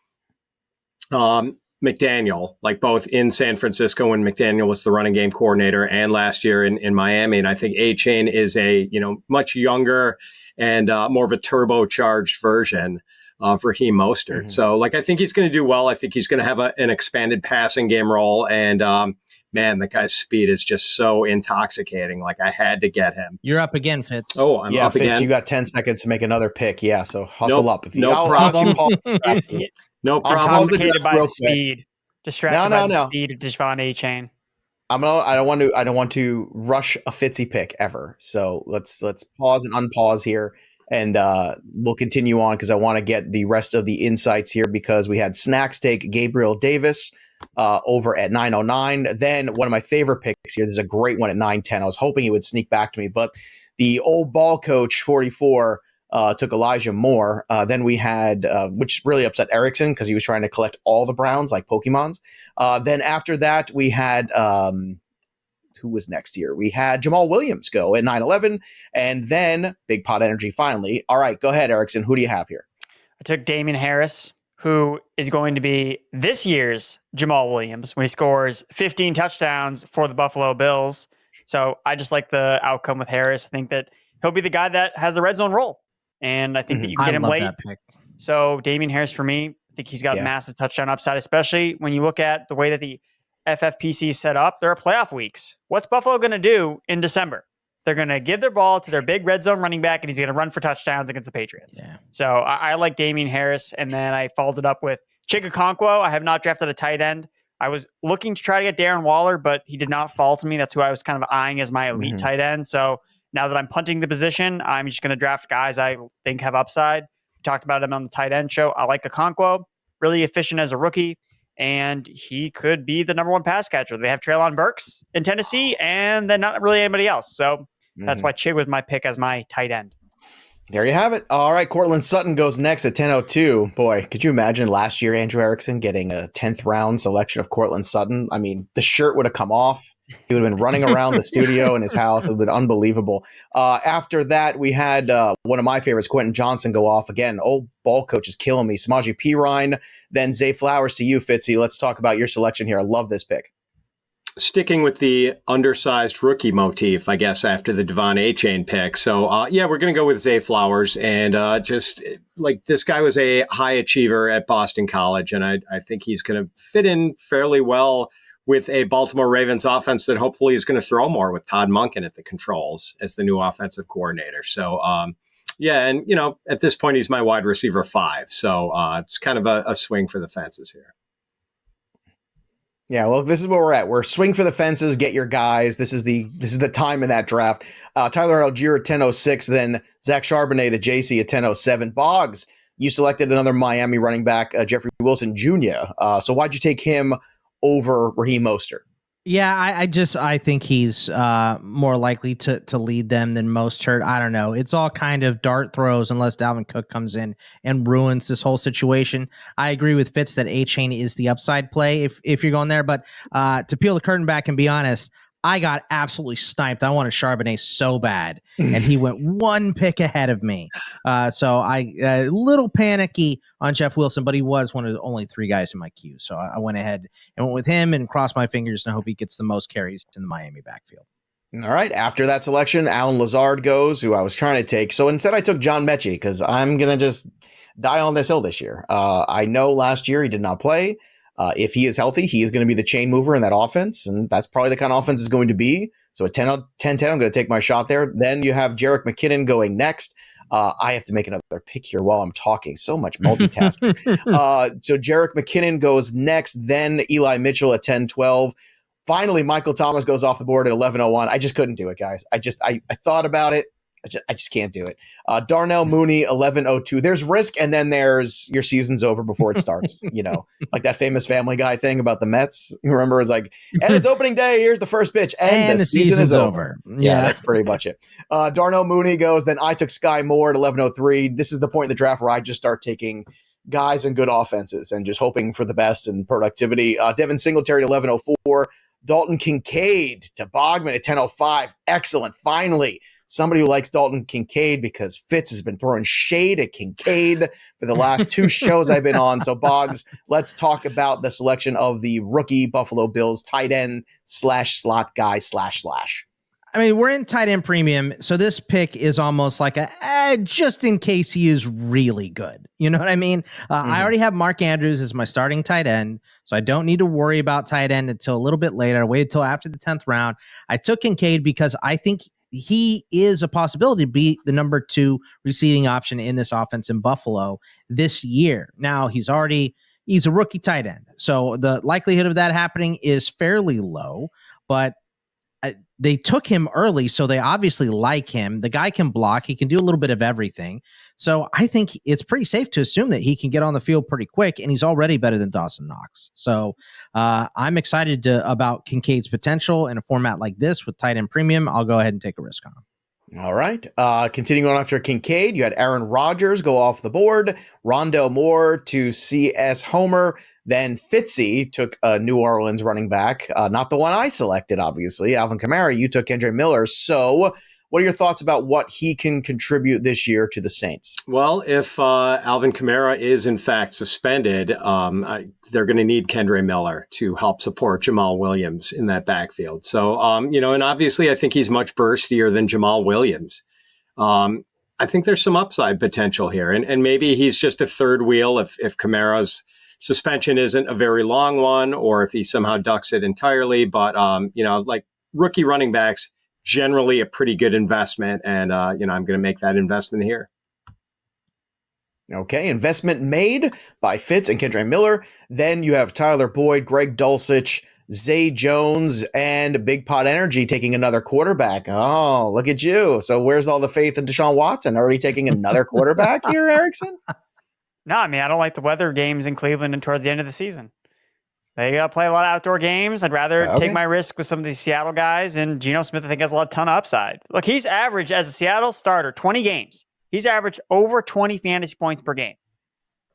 McDaniel, like both in San Francisco when McDaniel was the running game coordinator and last year in Miami. And I think A-Chain is a much younger and more of a turbocharged version of Raheem Mostert. Mm-hmm. So I think he's going to do well. I think he's going to have an expanded passing game role. And man, the guy's speed is just so intoxicating. I had to get him. You're up again, Fitz. Oh, I'm up Fitz, again. You got 10 seconds to make another pick. Yeah, so hustle up. No problem. No problem. Intoxicated by the speed. Distracted by the speed of Devon A-Chain. I don't want to rush a Fitzy pick ever. So let's pause and unpause here, and we'll continue on because I want to get the rest of the insights here because we had Snacks take Gabriel Davis over at 909. Then one of my favorite picks here. There's a great one at 910. I was hoping he would sneak back to me, but the old ball coach 44 took Elijah Moore. Then we had, which really upset Erickson because he was trying to collect all the Browns like Pokemons. Then after that, we had, who was next here? We had Jamal Williams go at 911, and then Big Pot Energy finally. All right, go ahead, Erickson. Who do you have here? I took Damian Harris, who is going to be this year's Jamal Williams when he scores 15 touchdowns for the Buffalo Bills. So I just like the outcome with Harris. I think that he'll be the guy that has the red zone role. And I think that you can get him late. That pick. So Damian Harris, for me, I think he's got massive touchdown upside, especially when you look at the way that the FFPC is set up. There are playoff weeks. What's Buffalo going to do in December? They're going to give their ball to their big red zone running back, and he's going to run for touchdowns against the Patriots. Yeah. So I like Damian Harris, and then I followed it up with Chig Okonkwo. I have not drafted a tight end I was looking to try to get Darren Waller, but he did not fall to me. That's who I was kind of eyeing as my elite tight end. So now that I'm punting the position, I'm just going to draft guys I think have upside. We talked about him on the tight end show. I like Okonkwo, really efficient as a rookie, and he could be the number one pass catcher. They have Treylon Burks in Tennessee, and then not really anybody else. So that's why Chig was my pick as my tight end. There you have it. All right, Cortland Sutton goes next at 10:02. Boy, could you imagine last year Andrew Erickson getting a 10th round selection of Cortland Sutton? I mean, the shirt would have come off. He would have been running around the studio in his house. It would have been unbelievable. After that, we had one of my favorites, Quentin Johnson, go off again. Old ball coach is killing me. Samaje Perine, then Zay Flowers to you, Fitzy. Let's talk about your selection here. I love this pick. Sticking with the undersized rookie motif, I guess, after the Devon A-Chain pick. So, we're going to go with Zay Flowers. And just like this guy was a high achiever at Boston College, and I think he's going to fit in fairly well with a Baltimore Ravens offense that hopefully is going to throw more with Todd Monken at the controls as the new offensive coordinator. So, at this point, he's my wide receiver 5. So it's kind of a swing for the fences here. Yeah, well, this is where we're at. We're swing for the fences, get your guys. This is the time in that draft. Tyler Algier at 10:06, then Zach Charbonnet to JC at 10:07. Boggs, you selected another Miami running back, Jeffrey Wilson Jr. So why'd you take him over Raheem Mostert? Yeah, I think he's more likely to lead them than Mostert. I don't know. It's all kind of dart throws unless Dalvin Cook comes in and ruins this whole situation. I agree with Fitz that A-Chain is the upside play if you're going there. But to peel the curtain back and be honest, I got absolutely sniped. I wanted Charbonnet so bad, and he went one pick ahead of me. So I a little panicky on Jeff Wilson, but he was one of the only 3 guys in my queue. So I went ahead and went with him and crossed my fingers and I hope he gets the most carries in the Miami backfield. All right. After that selection, Alan Lazard goes, who I was trying to take. So instead I took John Mechie because I'm going to just die on this hill this year. I know last year he did not play. If he is healthy, he is going to be the chain mover in that offense, and that's probably the kind of offense it's going to be. So at 10-10, I'm going to take my shot there. Then you have Jerick McKinnon going next. I have to make another pick here while I'm talking. So much multitasking. So Jerick McKinnon goes next, then Eli Mitchell at 10-12. Finally, Michael Thomas goes off the board at 11:01. I just couldn't do it, guys. I thought about it. I just can't do it. Darnell Mooney, 11:02. There's risk, and then there's your season's over before it starts. Like that famous Family Guy thing about the Mets. You remember, it's like, and it's opening day. Here's the first pitch, and the season is over. Yeah, that's pretty much it. Darnell Mooney goes. Then I took Sky Moore at 11:03. This is the point in the draft where I just start taking guys in good offenses and just hoping for the best and productivity. Devin Singletary at 11:04. Dalton Kincaid to Bogman at 10:05. Excellent. Finally, somebody who likes Dalton Kincaid because Fitz has been throwing shade at Kincaid for the last 2 shows I've been on. So, Boggs, let's talk about the selection of the rookie Buffalo Bills tight end / slot guy / I mean, we're in tight end premium, so this pick is almost like just in case he is really good. You know what I mean? I already have Mark Andrews as my starting tight end, so I don't need to worry about tight end until a little bit later. I waited till after the 10th round. I took Kincaid because I think he is a possibility to be the number 2 receiving option in this offense in Buffalo this year. Now, he's a rookie tight end, so the likelihood of that happening is fairly low, but they took him early, so they obviously like him. The guy can block. He can do a little bit of everything. So I think it's pretty safe to assume that he can get on the field pretty quick, and he's already better than Dawson Knox. So I'm excited about Kincaid's potential in a format like this with tight end premium. I'll go ahead and take a risk on him. All right. Continuing on after Kincaid, you had Aaron Rodgers go off the board, Rondell Moore to CS Homer. Then Fitzy took a New Orleans running back, not the one I selected, obviously. Alvin Kamara, you took Kendre Miller. So what are your thoughts about what he can contribute this year to the Saints? Well, if Alvin Kamara is in fact suspended, they're going to need Kendre Miller to help support Jamal Williams in that backfield. So, and obviously I think he's much burstier than Jamal Williams. I think there's some upside potential here. And maybe he's just a third wheel if Kamara's suspension isn't a very long one, or if he somehow ducks it entirely. But, like rookie running backs, generally a pretty good investment. And, I'm going to make that investment here. Okay, investment made by Fitz and Kendra Miller. Then you have Tyler Boyd, Greg Dulcich, Zay Jones, and Big Pot Energy taking another quarterback. Oh, look at you. So where's all the faith in Deshaun Watson? Already taking another quarterback here, Erickson? No, I mean, I don't like the weather games in Cleveland and towards the end of the season. They got to play a lot of outdoor games. I'd rather take my risk with some of these Seattle guys. And Geno Smith, I think, has a ton of upside. Look, he's averaged as a Seattle starter 20 games. He's averaged over 20 fantasy points per game.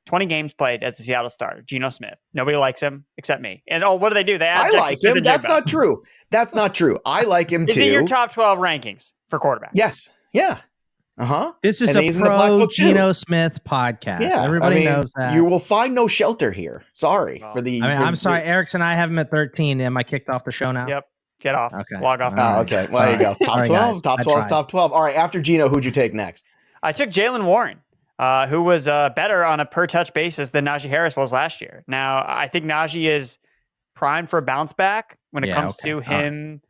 20 games played as a Seattle starter. Geno Smith. Nobody likes him except me. And what do they do? They add I like him. That's not true. That's not true. I like him too. Is he in your top 12 rankings for quarterback? Yes. Yeah. This is a pro Geno Smith podcast. Yeah, everybody knows that. You will find no shelter here. Sorry for the. I'm sorry, Erickson. I have him at 13. Am I kicked off the show now? Yep. Get off. Okay. Log off. Oh, okay. Well, there you go. Top 12. Top 12. Top 12. All right. After Geno, who'd you take next? I took Jaylen Warren, who was better on a per touch basis than Najee Harris was last year. Now, I think Najee is primed for a bounce back when it comes to him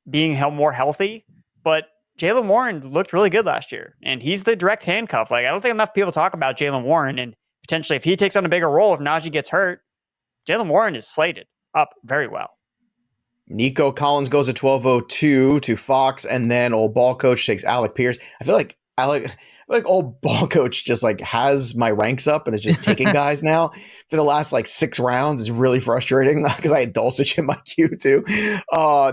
being more healthy, but Jaylen Warren looked really good last year, and he's the direct handcuff. Like, I don't think enough people talk about Jaylen Warren, and potentially if he takes on a bigger role, if Najee gets hurt, Jaylen Warren is slated up very well. Nico Collins goes at 12:02 to Fox, and then old ball coach takes Alec Pierce. I feel like old ball coach just like has my ranks up and is just taking guys now for the last like 6 rounds. It's really frustrating because I had Dulcich in my queue too.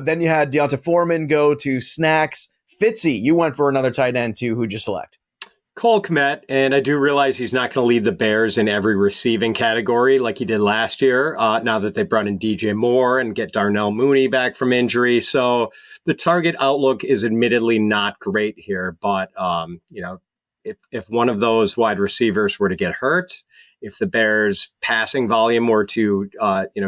Then you had Deonta Foreman go to Snacks. Fitzy, you went for another tight end too. Who'd you select? Cole Kmet, and I do realize he's not going to lead the Bears in every receiving category like he did last year, now that they brought in DJ Moore and get Darnell Mooney back from injury. So the target outlook is admittedly not great here, but if one of those wide receivers were to get hurt, if the Bears passing volume were to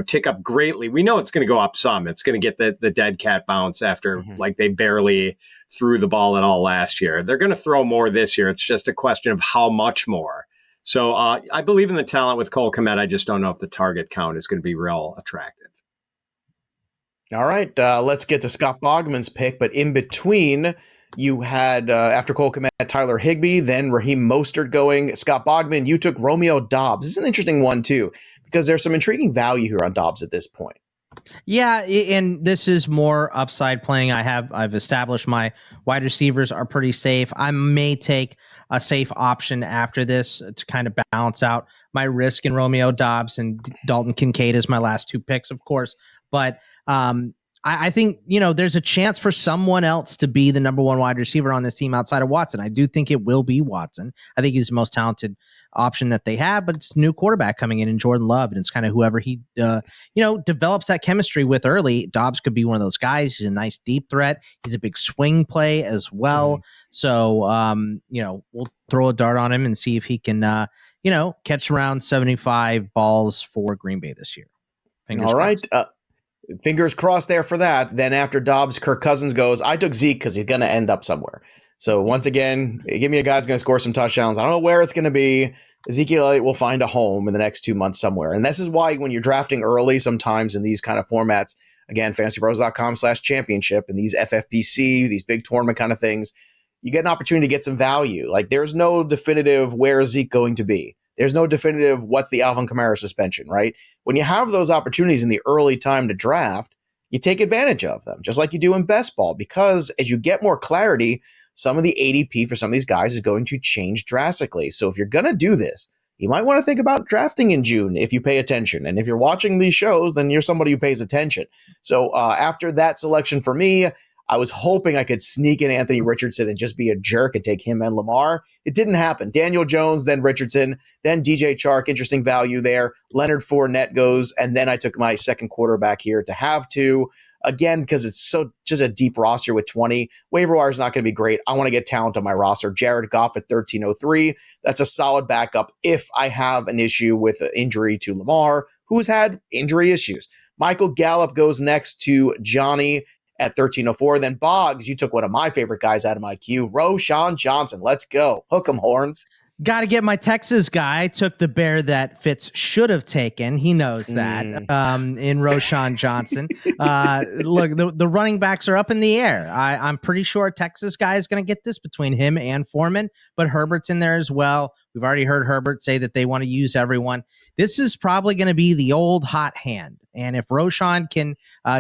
tick up greatly, we know it's going to go up some. It's going to get the dead cat bounce after like they barely threw the ball at all last year. They're going to throw more this year. It's just a question of how much more. So I believe in the talent with Cole Kmet. I just don't know if the target count is going to be real attractive. All right, let's get to Scott Bogman's pick. But in between, you had, after Cole Kmet, Tyler Higbee, then Raheem Mostert going. Scott Bogman, you took Romeo Doubs. This is an interesting one, too, because there's some intriguing value here on Doubs at this point. Yeah, and this is more upside playing. I've established my wide receivers are pretty safe. I may take a safe option after this to kind of balance out my risk in Romeo Doubs, and Dalton Kincaid is my last 2 picks, of course. But I think, there's a chance for someone else to be the number 1 wide receiver on this team outside of Watson. I do think it will be Watson. I think he's the most talented option that they have, but it's a new quarterback coming in Jordan Love, and it's kind of whoever he, develops that chemistry with early. Dobbs could be one of those guys. He's a nice deep threat. He's a big swing play as well. So, we'll throw a dart on him and see if he can, catch around 75 balls for Green Bay this year. Fingers crossed. Fingers crossed there for that. Then after Dobbs, Kirk Cousins goes. I took Zeke because he's going to end up somewhere. So once again, give me a guy who's going to score some touchdowns. I don't know where it's going to be. Ezekiel Elliott will find a home in the next 2 months somewhere. And this is why when you're drafting early sometimes in these kind of formats, again, fantasypros.com/championship and these FFPC, these big tournament kind of things, you get an opportunity to get some value. Like there's no definitive where is Zeke going to be. There's no definitive what's the Alvin Kamara suspension, right? When you have those opportunities in the early time to draft, you take advantage of them, just like you do in best ball, because as you get more clarity, some of the ADP for some of these guys is going to change drastically. So if you're going to do this, you might want to think about drafting in June if you pay attention. And if you're watching these shows, then you're somebody who pays attention. So after that selection for me, I was hoping I could sneak in Anthony Richardson and just be a jerk and take him and Lamar. It didn't happen. Daniel Jones, then Richardson, then DJ Chark. Interesting value there. Leonard Fournette goes, and then I took my second quarterback here to have to. Again, because it's so just a deep roster with 20. Waiver wire is not going to be great. I want to get talent on my roster. Jared Goff at 1303. That's a solid backup if I have an issue with an injury to Lamar, who's had injury issues. Michael Gallup goes next to Johnny at 1304. Then Boggs, you took one of my favorite guys out of my queue, Roshan Johnson. Let's go. Hook 'em horns. Got to get my Texas guy. Took the bear that Fitz should have taken. He knows that in Roshan Johnson. Look, the running backs are up in the air. I'm pretty sure Texas guy is going to get this between him and Foreman. but Herbert's in there as well. We've already heard Herbert say that they want to use everyone. This is probably going to be the old hot hand. And if Roschon can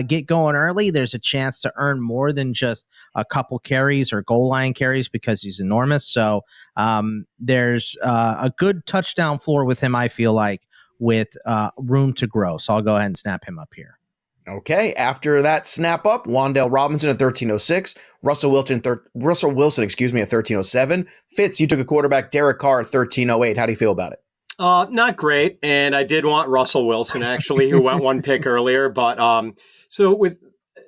get going early, there's a chance to earn more than just a couple carries or goal line carries because he's enormous. So there's a good touchdown floor with him, I feel like, with room to grow. So I'll go ahead and snap him up here. Okay, after that snap up, Wan'Dale Robinson at 1306, Russell Wilson, at 1307. Fitz, you took a quarterback, Derek Carr at 1308. How do you feel about it? Not great, and I did want Russell Wilson actually, who went one pick earlier. But so with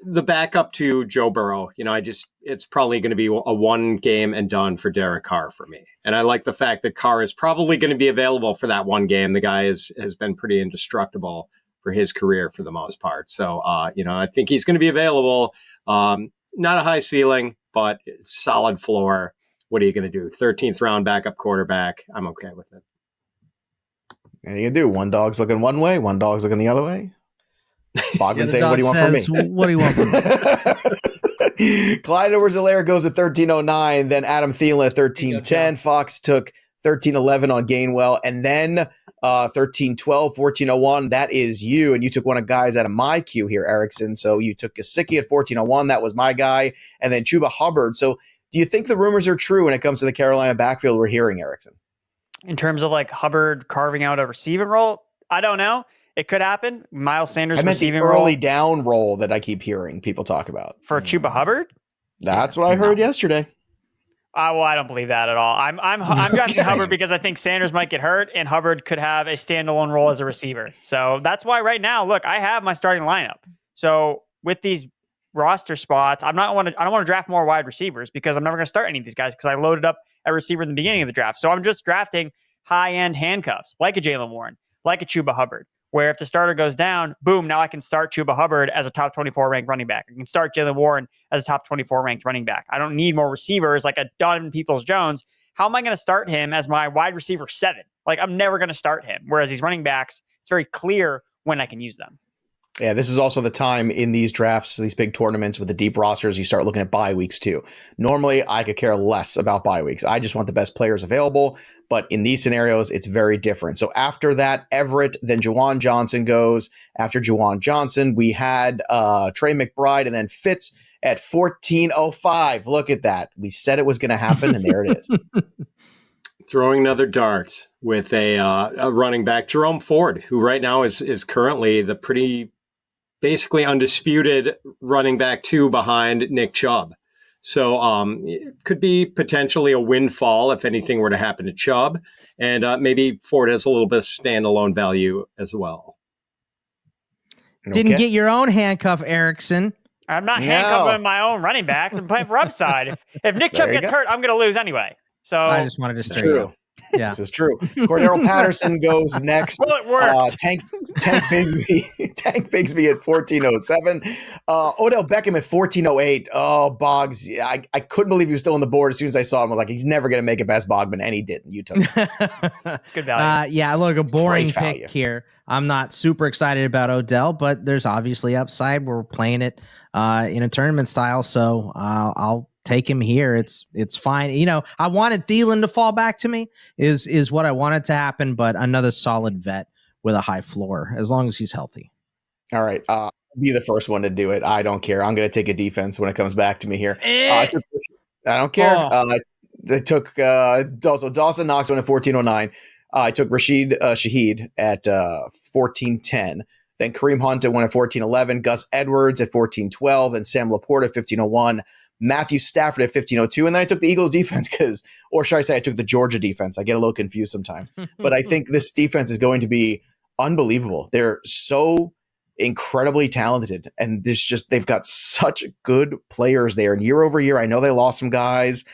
the backup to Joe Burrow, it's probably going to be a one game and done for Derek Carr for me. And I like the fact that Carr is probably going to be available for that one game. The guy has been pretty indestructible for his career for the most part. So, I think he's going to be available. Not a high ceiling, but solid floor. What are you going to do? 13th round backup quarterback. I'm okay with it. And you can do one dog's looking one way, one dog's looking the other way. Bogman saying, what do you want from me? What do you want from me? Clyde Edwards-Helaire goes at 1309, then Adam Thielen at 1310. Fox took 1311 on Gainwell, and then 1312, 1401. That is you, and you took one of guys out of my queue here, Erickson. So you took Gesicki at 1401. That was my guy, and then Chuba Hubbard. So do you think the rumors are true when it comes to the Carolina backfield we're hearing, Erickson? In terms of like Hubbard carving out a receiving role, I don't know. It could happen. Miles Sanders I meant receiving the early role down role that I keep hearing people talk about. for Chuba Hubbard. That's what I heard yesterday. Well, I don't believe that at all. I'm drafting Hubbard because I think Sanders might get hurt and Hubbard could have a standalone role as a receiver. So that's why right now, look, I have my starting lineup. So with these roster spots, I don't want to draft more wide receivers because I'm never going to start any of these guys because I loaded up a receiver in the beginning of the draft. So I'm just drafting high-end handcuffs like a Jaylen Warren, like a Chuba Hubbard, where if the starter goes down, boom, now I can start Chuba Hubbard as a top 24 ranked running back. I can start Jaylen Warren as a top 24 ranked running back. I don't need more receivers like a Donovan Peoples-Jones. How am I going to start him as my wide receiver 7? Like, I'm never going to start him. Whereas these running backs, it's very clear when I can use them. Yeah, this is also the time in these drafts, these big tournaments with the deep rosters, you start looking at bye weeks too. Normally, I could care less about bye weeks. I just want the best players available. But in these scenarios, it's very different. So after that, Everett, then Juwan Johnson goes. After Juwan Johnson, we had Trey McBride and then Fitz at 1405. Look at that. We said it was going to happen, and there it is. Throwing another dart with a running back, Jerome Ford, who right now is currently the pretty basically undisputed running back 2 behind Nick Chubb. So it could be potentially a windfall if anything were to happen to Chubb. And maybe Ford has a little bit of standalone value as well. Didn't get your own handcuff, Erickson. I'm not handcuffing my own running backs. I'm playing for upside. If Nick Chubb gets hurt, I'm going to lose anyway. So I just wanted to say true. Yeah, this is true. Cordero Patterson goes next. Well, it worked. Tank Bigsby at 1407. Odell Beckham at 1408. Oh, Boggs. I couldn't believe he was still on the board as soon as I saw him. I was like, he's never going to make it past Bogman, and he didn't. You took it. It's good value. Yeah, look, a boring Great pick value here. I'm not super excited about Odell, but there's obviously upside. We're playing it in a tournament style, so I'll take him here. It's fine. I wanted Thielen to fall back to me is what I wanted to happen, but another solid vet with a high floor as long as he's healthy. All right. I'll be the first one to do it. I don't care. I'm going to take a defense when it comes back to me here. I don't care. I took also Dawson Knox one at 1409. I took Rashid Shaheed at 1410. Then Kareem Hunt at 1411. Gus Edwards at 1412. Then Sam Laporte at 1501. Matthew Stafford at 1502. And then I took the Eagles defense or should I say I took the Georgia defense. I get a little confused sometimes. But I think this defense is going to be unbelievable. They're so incredibly talented. And they've got such good players there. And year over year, I know they lost some guys.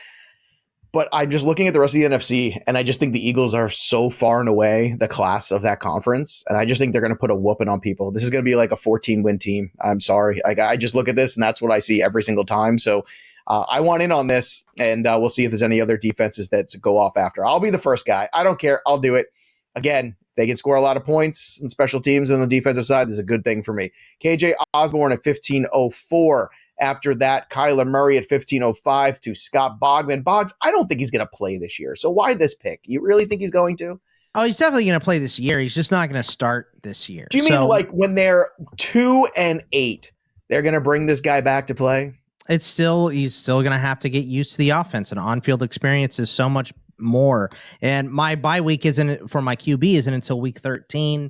But I'm just looking at the rest of the NFC, and I just think the Eagles are so far and away the class of that conference. And I just think they're going to put a whooping on people. This is going to be like a 14-win team. I'm sorry. I just look at this, and that's what I see every single time. So I want in on this, and we'll see if there's any other defenses that go off after. I'll be the first guy. I don't care. I'll do it. Again, they can score a lot of points in special teams on the defensive side. This is a good thing for me. KJ Osborne at 1504. After that, Kyler Murray at 1505 to Scott Bogman. Boggs, I don't think he's going to play this year. So why this pick? You really think he's going to? Oh, he's definitely going to play this year. He's just not going to start this year. Do you mean like when they're 2-8, they're going to bring this guy back to play? He's still going to have to get used to the offense, and on-field experience is so much more. And my bye week for my QB isn't until week 13.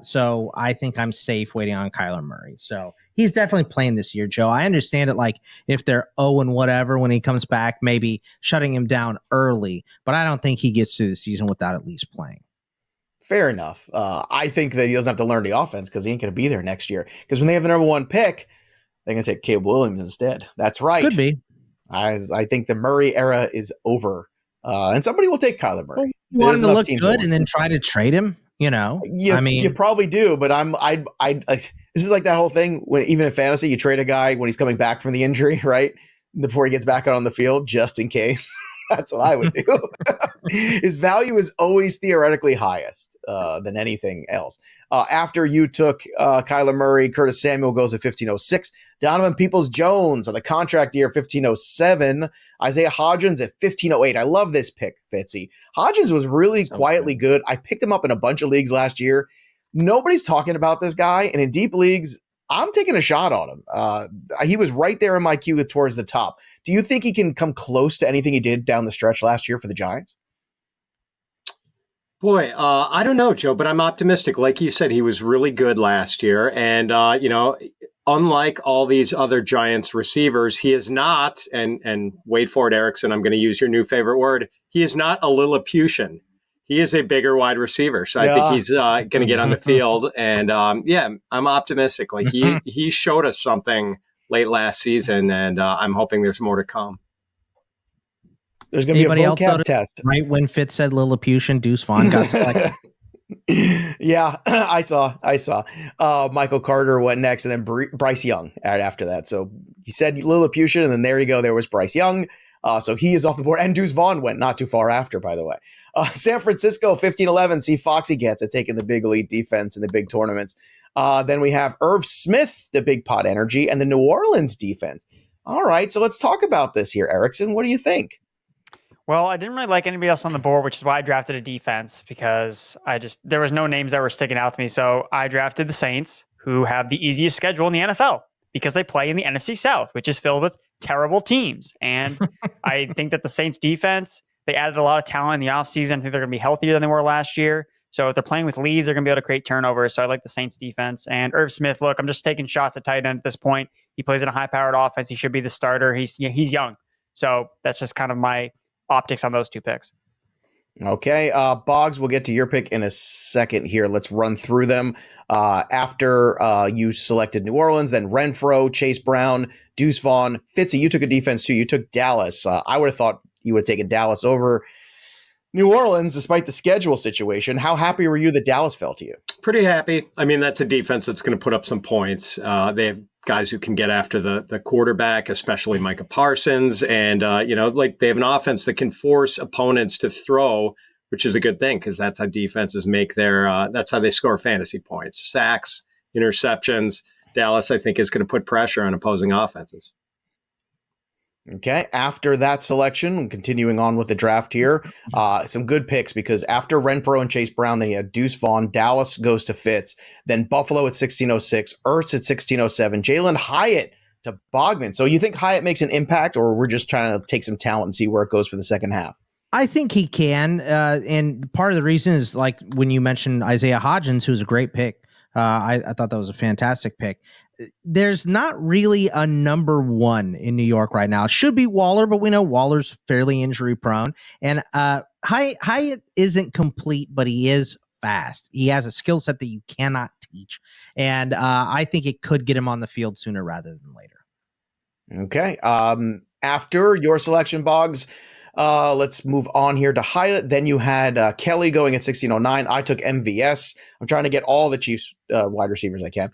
So I think I'm safe waiting on Kyler Murray. So he's definitely playing this year, Joe. I understand it. Like if they're 0 and whatever, when he comes back, maybe shutting him down early, but I don't think he gets through the season without at least playing. Fair enough. I think that he doesn't have to learn the offense because he ain't going to be there next year. Because when they have the number 1 pick, they're going to take Caleb Williams instead. That's right. Could be. I think the Murray era is over. And somebody will take Kyler Murray. Well, you want him to look good and then try to trade him, I mean, you probably do, but this is like that whole thing when even in fantasy, you trade a guy when he's coming back from the injury, right? Before he gets back out on the field, just in case. That's what I would do. His value is always theoretically highest than anything else. After you took Kyler Murray, Curtis Samuel goes at 1506. Donovan Peoples-Jones on the contract year, 1507. Isaiah Hodgins at 1508. I love this pick, Fitzy. Hodgins was really quietly good. I picked him up in a bunch of leagues last year. Nobody's talking about this guy. And in deep leagues, I'm taking a shot on him. He was right there in my queue towards the top. Do you think he can come close to anything he did down the stretch last year for the Giants? Boy, I don't know, Joe, but I'm optimistic. Like you said, he was really good last year. And, unlike all these other Giants receivers, he is not, and wait for it, Erickson, I'm going to use your new favorite word, he is not a Lilliputian. He is a bigger wide receiver. So I think he's going to get on the field. And, I'm optimistic. Like he showed us something late last season, and I'm hoping there's more to come. There's going to be a vocab test. Right when Fitz said Lilliputian, Deuce Vaughn got selected. Yeah, I saw. Michael Carter went next, and then Bryce Young after that. So he said Lilliputian, and then there you go. There was Bryce Young. So he is off the board. And Deuce Vaughn went not too far after, by the way. San Francisco, 1511. See, Foxy gets at taking the big elite defense in the big tournaments. Then we have Irv Smith, the big pot energy, and the New Orleans defense. All right, so let's talk about this here, Erickson. What do you think? Well, I didn't really like anybody else on the board, which is why I drafted a defense because there was no names that were sticking out to me. So I drafted the Saints, who have the easiest schedule in the NFL because they play in the NFC South, which is filled with terrible teams. And I think that the Saints defense, they added a lot of talent in the offseason. I think they're going to be healthier than they were last year. So if they're playing with leads, they're going to be able to create turnovers. So I like the Saints defense. And Irv Smith, look, I'm just taking shots at tight end at this point. He plays in a high-powered offense. He should be the starter. He's young. So that's just kind of my optics on those two picks. Okay, Boggs, we'll get to your pick in a second here. Let's run through them. After you selected New Orleans, then Renfro, Chase Brown, Deuce Vaughn. Fitzy, you took a defense too. You took Dallas. I would have thought you would have taken Dallas over New Orleans, despite the schedule situation. How happy were you that Dallas fell to you? Pretty happy. I mean, that's a defense that's going to put up some points. They have guys who can get after the quarterback, especially Micah Parsons. And, they have an offense that can force opponents to throw, which is a good thing because that's how defenses make that's how they score fantasy points. Sacks, interceptions. Dallas, I think, is going to put pressure on opposing offenses. Okay, after that selection, continuing on with the draft here, some good picks because after Renfro and Chase Brown, then you had Deuce Vaughn, Dallas goes to Fitz, then Buffalo at 1606, Ertz at 1607, Jalen Hyatt to Bogman. So you think Hyatt makes an impact, or we're just trying to take some talent and see where it goes for the second half? I think he can, and part of the reason is like when you mentioned Isaiah Hodgins, who's a great pick. I thought that was a fantastic pick. There's not really a number one in New York right now. It should be Waller, but we know Waller's fairly injury prone. And Hyatt isn't complete, but he is fast. He has a skill set that you cannot teach. And I think it could get him on the field sooner rather than later. Okay. After your selection, Boggs, let's move on here to Hyatt. Then you had Kelly going at 1609. I took MVS. I'm trying to get all the Chiefs wide receivers I can.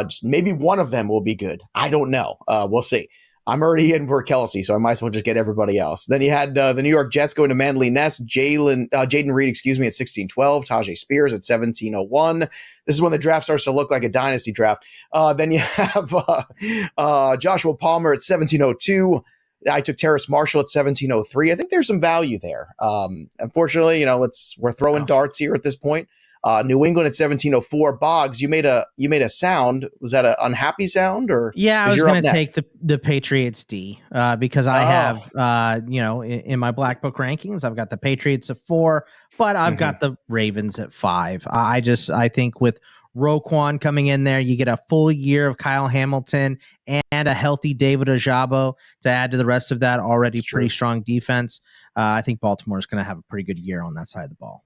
Just maybe one of them will be good. I don't know. We'll see. I'm already in for Kelsey, so I might as well just get everybody else. Then you had the New York Jets going to Manly Ness, Jaden Reed, at 1612, Tajay Spears at 1701. This is when the draft starts to look like a dynasty draft. Then you have Joshua Palmer at 1702. I took Terrace Marshall at 1703. I think there's some value there. Unfortunately, we're throwing darts here at this point. New England at 1704. Boggs, you made a sound. Was that an unhappy sound, or? Yeah, I was going to take the Patriots D because I have in my Black Book rankings, I've got the Patriots at 4, but I've got the Ravens at 5. I think with Roquan coming in there, you get a full year of Kyle Hamilton and a healthy David Ojabo to add to the rest of that already pretty strong defense. I think Baltimore is going to have a pretty good year on that side of the ball.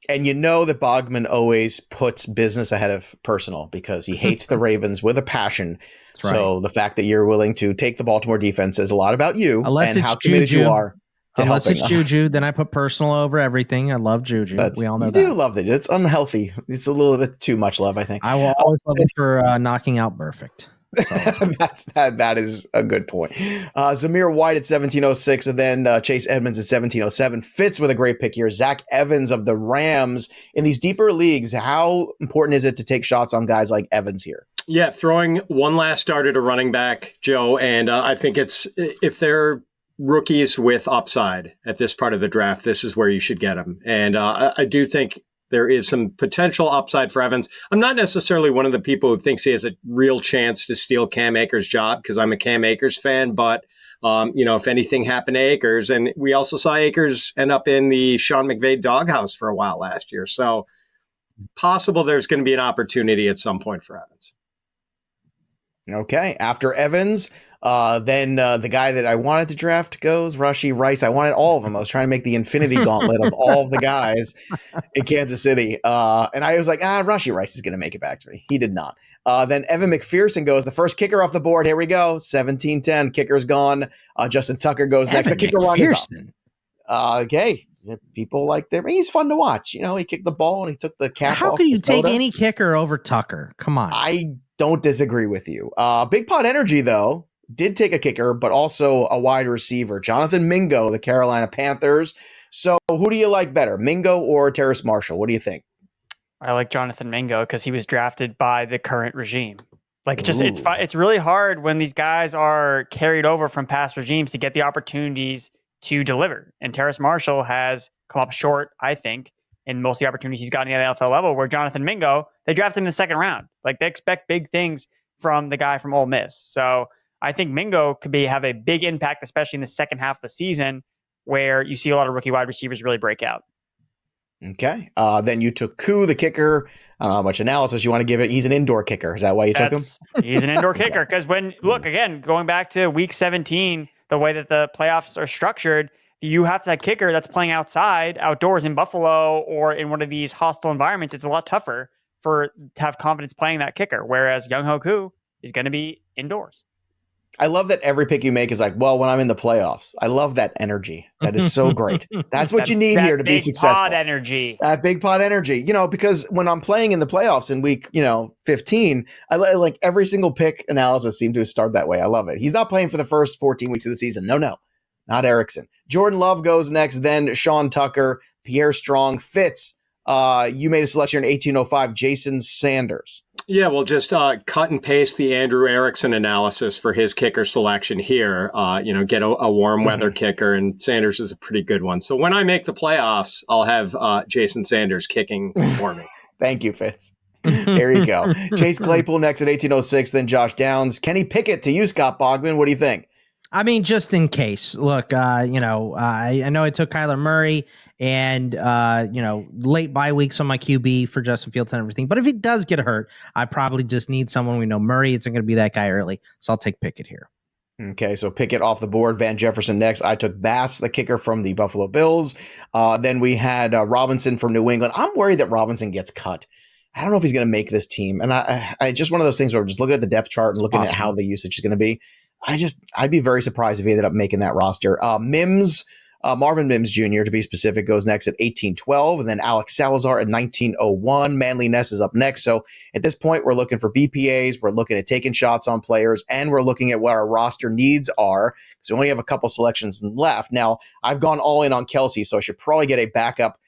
And you know that Bogman always puts business ahead of personal because he hates the Ravens with a passion. Right. So the fact that you're willing to take the Baltimore defense says a lot about you and how committed you are to Unless helping. It's Juju, then I put personal over everything. I love Juju. We all know that. You do love it. It's unhealthy. It's a little bit too much love, I think. I will always love him for knocking out Perfect. So. That is a good point. Zamir White at 1706, and then Chase Edmonds at 1707. Fitz with a great pick here. Zach Evans of the Rams. In these deeper leagues, how important is it to take shots on guys like Evans here? Yeah, throwing one last start at a running back, Joe, and I think if they're rookies with upside at this part of the draft, this is where you should get them. And I do think there is some potential upside for Evans. I'm not necessarily one of the people who thinks he has a real chance to steal Cam Akers' job because I'm a Cam Akers fan. But, if anything happened to Akers, and we also saw Akers end up in the Sean McVay doghouse for a while last year. So possible there's going to be an opportunity at some point for Evans. Okay. After Evans, then the guy that I wanted to draft goes, Rashee Rice. I wanted all of them. I was trying to make the infinity gauntlet of all of the guys in Kansas City. And I was like, Rashee Rice is going to make it back to me. He did not. Then Evan McPherson goes, the first kicker off the board. Here we go. 17-10. Kicker's gone. Justin Tucker goes next. The kicker run is up. Okay. People like that. He's fun to watch. He kicked the ball and he took the cap off. How can you take any kicker over Tucker? Come on. I don't disagree with you. Big Pot Energy, though, did take a kicker, but also a wide receiver. Jonathan Mingo, the Carolina Panthers. So who do you like better, Mingo or Terrace Marshall? What do you think? I like Jonathan Mingo because he was drafted by the current regime. It's really hard when these guys are carried over from past regimes to get the opportunities to deliver. And Terrace Marshall has come up short, I think, in most of the opportunities he's gotten at the NFL level, where Jonathan Mingo, they drafted him in the second round. They expect big things from the guy from Ole Miss. So I think Mingo could have a big impact, especially in the second half of the season, where you see a lot of rookie wide receivers really break out. Okay. Then you took Koo, the kicker. I don't know how much analysis you want to give it. He's an indoor kicker. Is that why you took him? He's an indoor kicker. Because going back to week 17, the way that the playoffs are structured, you have that kicker that's playing outdoors in Buffalo or in one of these hostile environments. It's a lot tougher to have confidence playing that kicker, whereas Younghoe Koo is going to be indoors. I love that every pick you make is when I'm in the playoffs. I love that energy. That is so great. That's what you need here to be successful. That big pot energy. Because when I'm playing in the playoffs in week, 15, I like every single pick analysis seemed to start that way. I love it. He's not playing for the first 14 weeks of the season. No, not Erickson. Jordan Love goes next, then Sean Tucker, Pierre Strong, Fitz. You made a selection in 1805, Jason Sanders. Yeah, well, just cut and paste the Andrew Erickson analysis for his kicker selection here. Get a warm weather kicker, and Sanders is a pretty good one. So when I make the playoffs, I'll have Jason Sanders kicking for me. Thank you, Fitz. There you go. Chase Claypool next at 1806, then Josh Downs. Kenny Pickett to you, Scott Bogman. What do you think? I mean, just in case. Look, I know I took Kyler Murray and, late bye weeks on my QB for Justin Fields and everything. But if he does get hurt, I probably just need someone. We know Murray isn't going to be that guy early. So I'll take Pickett here. Okay, so Pickett off the board. Van Jefferson next. I took Bass, the kicker from the Buffalo Bills. Then we had Robinson from New England. I'm worried that Robinson gets cut. I don't know if he's going to make this team. And I just one of those things where I'm just looking at the depth chart and looking at how the usage is going to be. I'd be very surprised if he ended up making that roster. Mims, Marvin Mims Jr., to be specific, goes next at 1812, and then Alex Salazar at 1901. Manly Ness is up next. So at this point, we're looking for BPAs, we're looking at taking shots on players, and we're looking at what our roster needs are. So we only have a couple selections left. Now, I've gone all in on Kelsey, so I should probably get a backup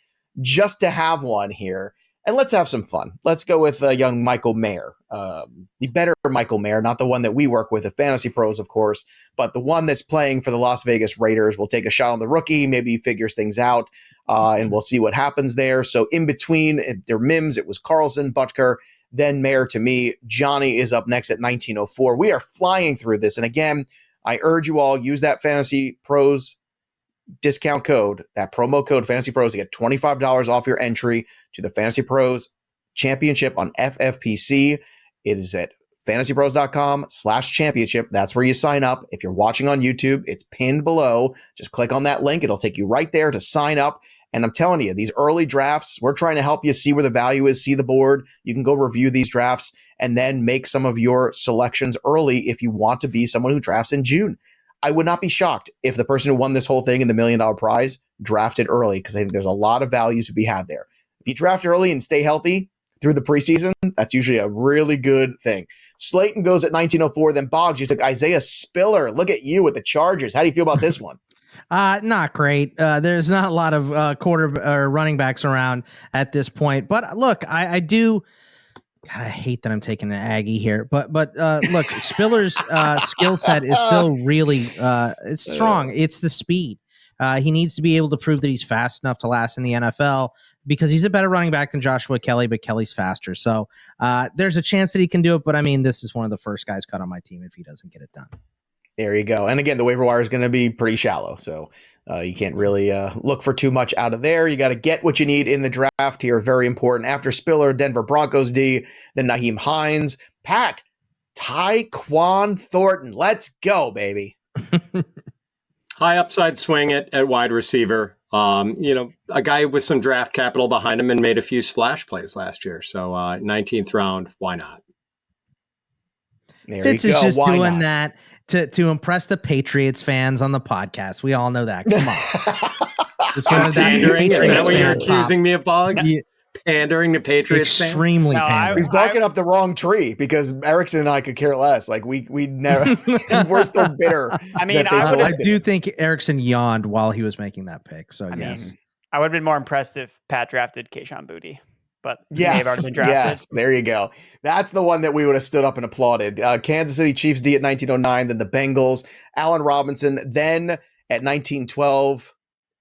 just to have one here. And let's have some fun. Let's go with young Michael Mayer, the better Michael Mayer, not the one that we work with at FantasyPros, of course, but the one that's playing for the Las Vegas Raiders. We'll take a shot on the rookie. Maybe he figures things out, and we'll see what happens there. So in between their Mims, it was Carlson, Butker, then Mayer to me. Johnny is up next at 1904. We are flying through this. And again, I urge you all, use that FantasyPros discount code, that promo code FantasyPros, to get $25 off your entry to the FantasyPros Championship on FFPC. It is at fantasypros.com/championship. That's where you sign up. If you're watching on YouTube, it's pinned below. Just click on that link. It'll take you right there to sign up. And I'm telling you, these early drafts, we're trying to help you see where the value is, see the board. You can go review these drafts and then make some of your selections early if you want to be someone who drafts in June. I would not be shocked if the person who won this whole thing in the $1 million prize drafted early, because I think there's a lot of value to be had there. If you draft early and stay healthy through the preseason, that's usually a really good thing. Slayton goes at 1904. Then Boggs, you took Isaiah Spiller. Look at you with the Chargers. How do you feel about this one? Not great. There's not a lot of quarter or running backs around at this point. But look, I do. God, I hate that I'm taking an Aggie here, but look, Spiller's skill set is still really it's strong. It's the speed. He needs to be able to prove that he's fast enough to last in the NFL, because he's a better running back than Joshua Kelly, but Kelly's faster. So there's a chance that he can do it. But I mean, this is one of the first guys cut on my team if he doesn't get it done. There you go. And again, the waiver wire is going to be pretty shallow, so you can't really look for too much out of there. You got to get what you need in the draft here. Very important. After Spiller, Denver Broncos D, then Nyheim Hines. Pat, Tyquan Thornton. Let's go, baby. High upside swing at wide receiver. A guy with some draft capital behind him and made a few splash plays last year. So 19th round, why not? There Fitz you go. is just Why doing not? that to impress the Patriots fans on the podcast. We all know that. Come on. Just wanted that Pandering? Is that Patriots what you're fan accusing me of, Boggs? Yeah. Pandering to Patriots fans? Extremely No, pandering. He's barking up the wrong tree, because Erickson and I could care less. Like we never, we're still bitter. I mean, that they I selected do him. think Erickson yawned while he was making that pick. So I yes. mean, I would have been more impressed if Pat drafted Kayshon Boutte, but they've Yes, already been drafted. yes, there you go. That's the one that we would have stood up and applauded. Kansas City Chiefs D at 1909, then the Bengals, Allen Robinson, then at 1912.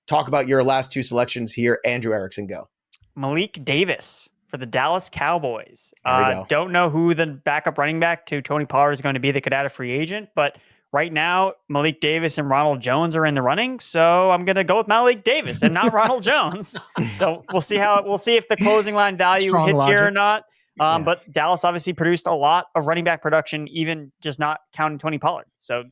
Talk about your last two selections here. Andrew Erickson, go. Malik Davis for the Dallas Cowboys. There we go. Don't know who the backup running back to Tony Pollard is going to be. They could add a free agent, but right now Malik Davis and Ronald Jones are in the running, so I'm going to go with Malik Davis and not Ronald Jones. So we'll see if the closing line value Strong hits here or logic. not. Yeah. But Dallas obviously produced a lot of running back production, even just not counting Tony Pollard. So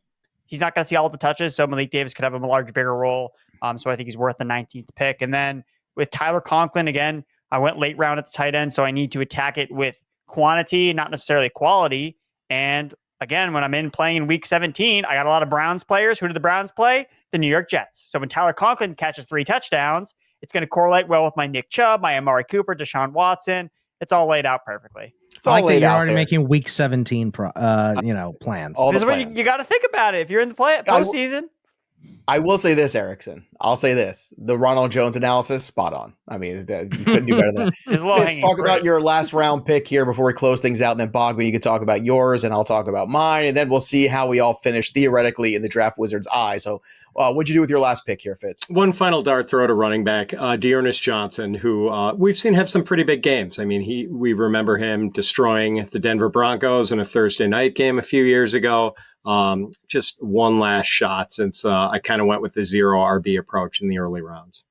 he's not going to see all the touches. So Malik Davis could have a larger, bigger role. So I think he's worth the 19th pick. And then with Tyler Conklin, again, I went late round at the tight end, so I need to attack it with quantity, not necessarily quality. And again, when I'm playing in week 17, I got a lot of Browns players. Who did the Browns play? The New York Jets. So when Tyler Conklin catches 3 touchdowns, it's going to correlate well with my Nick Chubb, my Amari Cooper, Deshaun Watson. It's all laid out perfectly. It's all I like that laid you're out already there. making week 17 plans. All This the is what plans. you got to think about it. If you're in the postseason, I will say this, Erickson. I'll say this. The Ronald Jones analysis, spot on. I mean, you couldn't do better than that. there's a Fitz, low-hanging talk fruit. about your last round pick here before we close things out. And then Bogman, you can talk about yours and I'll talk about mine. And then we'll see how we all finish theoretically in the draft wizard's eye. So what'd you do with your last pick here, Fitz? One final dart throw to running back, Dearness Johnson, who we've seen have some pretty big games. I mean, we remember him destroying the Denver Broncos in a Thursday night game a few years ago. Just one last shot, since I kind of went with the 0 RB approach in the early rounds.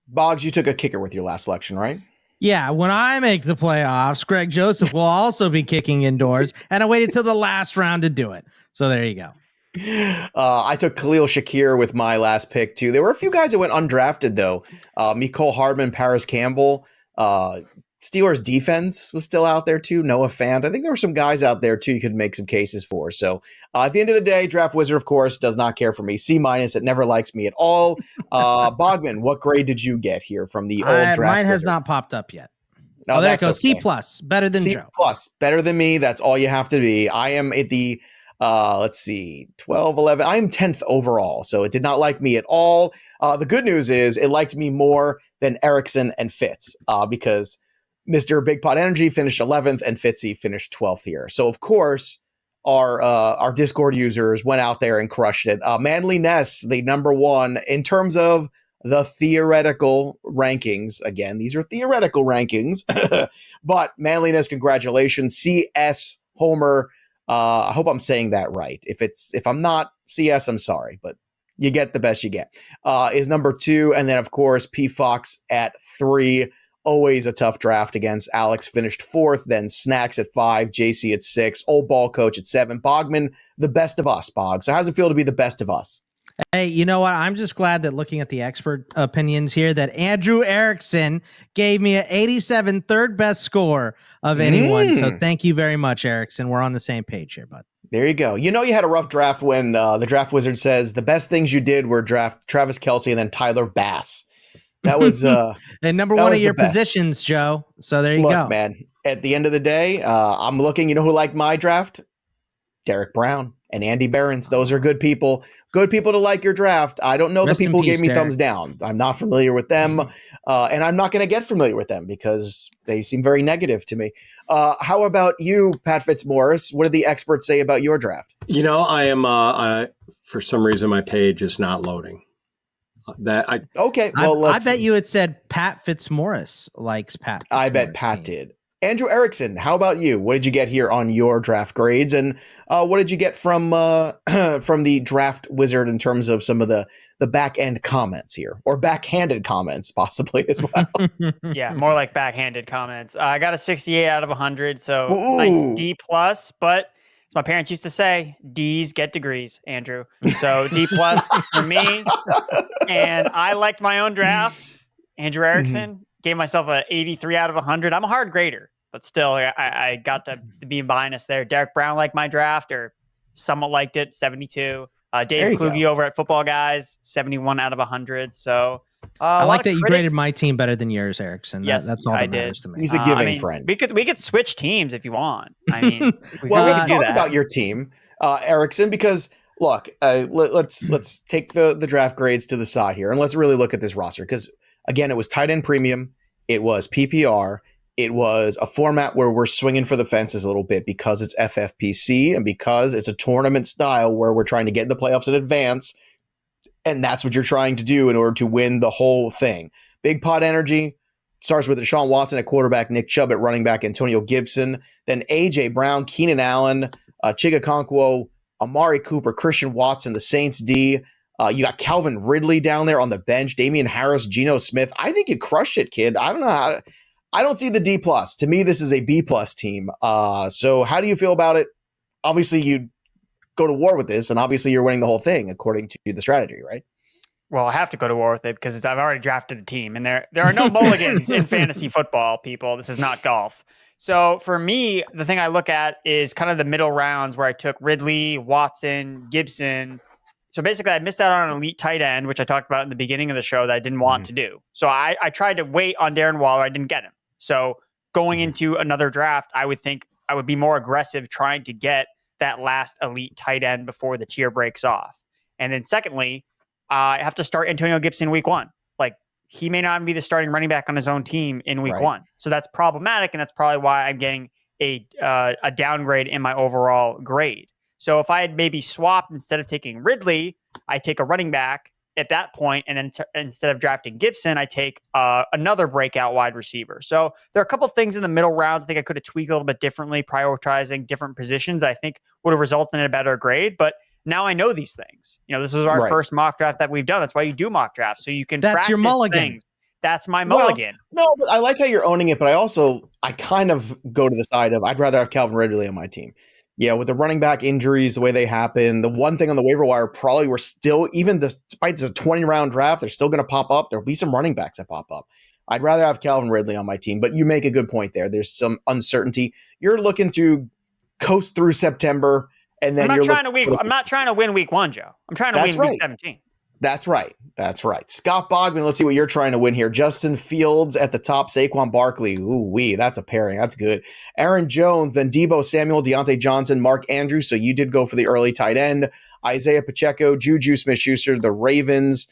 Boggs, you took a kicker with your last selection, right? Yeah, when I make the playoffs, Greg Joseph will also be kicking indoors, and I waited till the last round to do it. So there you go. I took Khalil Shakir with my last pick too. There were a few guys that went undrafted though. Mecole Hardman, Paris Campbell. Steelers defense was still out there too. Noah Fant. I think there were some guys out there too you could make some cases for. So at the end of the day, Draft Wizard, of course, does not care for me. C-. It never likes me at all. Bogman, what grade did you get here from the old Draft Mine has Wizard? not popped up yet. No, there it goes. Okay. C+, better than Joe. C+, better than me. That's all you have to be. I am at the, let's see, 12, 11. I am 10th overall. So it did not like me at all. The good news is it liked me more than Erickson and Fitz because Mr. Big Pot Energy finished 11th and Fitzy finished 12th here. So of course, our Discord users went out there and crushed it. Manly Ness, the number one in terms of the theoretical rankings. Again, these are theoretical rankings, but Manly Ness, congratulations. CS Homer. I hope I'm saying that right. If I'm not CS, I'm sorry, but you get the best you get. Is number 2, and then of course P Fox at 3. Always a tough draft against. Alex finished 4th, then Snacks at 5, JC at 6, Old Ball Coach at 7. Bogman, the best of us, Bog. So how's it feel to be the best of us? Hey, you know what? I'm just glad that looking at the expert opinions here that Andrew Erickson gave me an 87 third best score of anyone. So thank you very much, Erickson. We're on the same page here, bud. There you go. You know you had a rough draft when the Draft Wizard says the best things you did were draft Travis Kelce and then Tyler Bass. That was and number one of your positions, Joe. So there you go. Look, man, at the end of the day, I'm looking, you know who liked my draft? Derek Brown and Andy Behrens. Those are good people. Good people to like your draft. I don't know the people who gave me thumbs down. I'm not familiar with them. And I'm not going to get familiar with them because they seem very negative to me. How about you, Pat Fitzmaurice? What did the experts say about your draft? You know, I am, for some reason, my page is not loading. Okay. Well, I bet you had said Pat Fitzmaurice likes Pat. I bet Pat did. Andrew Erickson, how about you? What did you get here on your draft grades, and what did you get from the Draft Wizard in terms of some of the back end comments here, or backhanded comments possibly as well? Yeah, more like backhanded comments. I got a 68 out of 100, so Ooh. nice D plus, but. As my parents used to say, D's get degrees, Andrew. So D plus for me. And I liked my own draft. Andrew Erickson gave myself an 83 out of 100. I'm a hard grader, but still, I got to be biased there. Derek Brown liked my draft, or somewhat liked it, 72. Dave Kluge over at Football Guys, 71 out of 100. So I like that you graded my team better than yours, Erickson. Yes, that's all that matters to me. He's a giving friend. We could switch teams if you want. I mean, let's talk about your team, Erickson, because look, let's take the draft grades to the side here, and let's really look at this roster. Because again, it was tight end premium, it was PPR, it was a format where we're swinging for the fences a little bit because it's FFPC and because it's a tournament style where we're trying to get in the playoffs in advance. And that's what you're trying to do in order to win the whole thing. Big Pot Energy starts with Deshaun Watson at quarterback, Nick Chubb at running back, Antonio Gibson, then A.J. Brown, Keenan Allen, Chigakonkwo, Amari Cooper, Christian Watson, the Saints D. You got Calvin Ridley down there on the bench, Damian Harris, Geno Smith. I think you crushed it, kid. I don't know I don't see the D+. To me, this is a B+ team. So how do you feel about it? Obviously, you go to war with this, and obviously you're winning the whole thing according to the strategy, right? Well, I have to go to war with it because I've already drafted a team, and there are no mulligans in fantasy football, people. This is not golf. So for me, the thing I look at is kind of the middle rounds where I took Ridley, Watson, Gibson. So basically, I missed out on an elite tight end, which I talked about in the beginning of the show that I didn't want to do. So I tried to wait on Darren Waller. I didn't get him. So going into another draft, I would think I would be more aggressive trying to get that last elite tight end before the tier breaks off. And then secondly, I have to start Antonio Gibson week 1. Like, he may not be the starting running back on his own team in week 1. So that's problematic, and that's probably why I'm getting a downgrade in my overall grade. So if I had maybe swapped, instead of taking Ridley, I take a running back at that point, and then instead of drafting Gibson, I take another breakout wide receiver. So there are a couple of things in the middle rounds I think I could have tweaked a little bit differently, prioritizing different positions that I think would have resulted in a better grade. But now I know these things. You know, this was our first mock draft that we've done. That's why you do mock drafts, so you can That's your mulligan. Things. That's my mulligan. No, but I like how you're owning it, but I kind of go to the side of I'd rather have Calvin Ridley on my team. Yeah, with the running back injuries, the way they happen, the one thing on the waiver wire probably we're still, even despite it's a 20-round draft, they're still going to pop up. There'll be some running backs that pop up. I'd rather have Calvin Ridley on my team, but you make a good point there. There's some uncertainty. You're looking to coast through September, and then I'm not trying to win week 1, Joe. I'm trying to win week 17. That's right. Scott Bogman, let's see what you're trying to win here. Justin Fields at the top, Saquon Barkley. Ooh-wee, that's a pairing. That's good. Aaron Jones, then Deebo Samuel, Deontay Johnson, Mark Andrews. So you did go for the early tight end. Isaiah Pacheco, Juju Smith-Schuster, the Ravens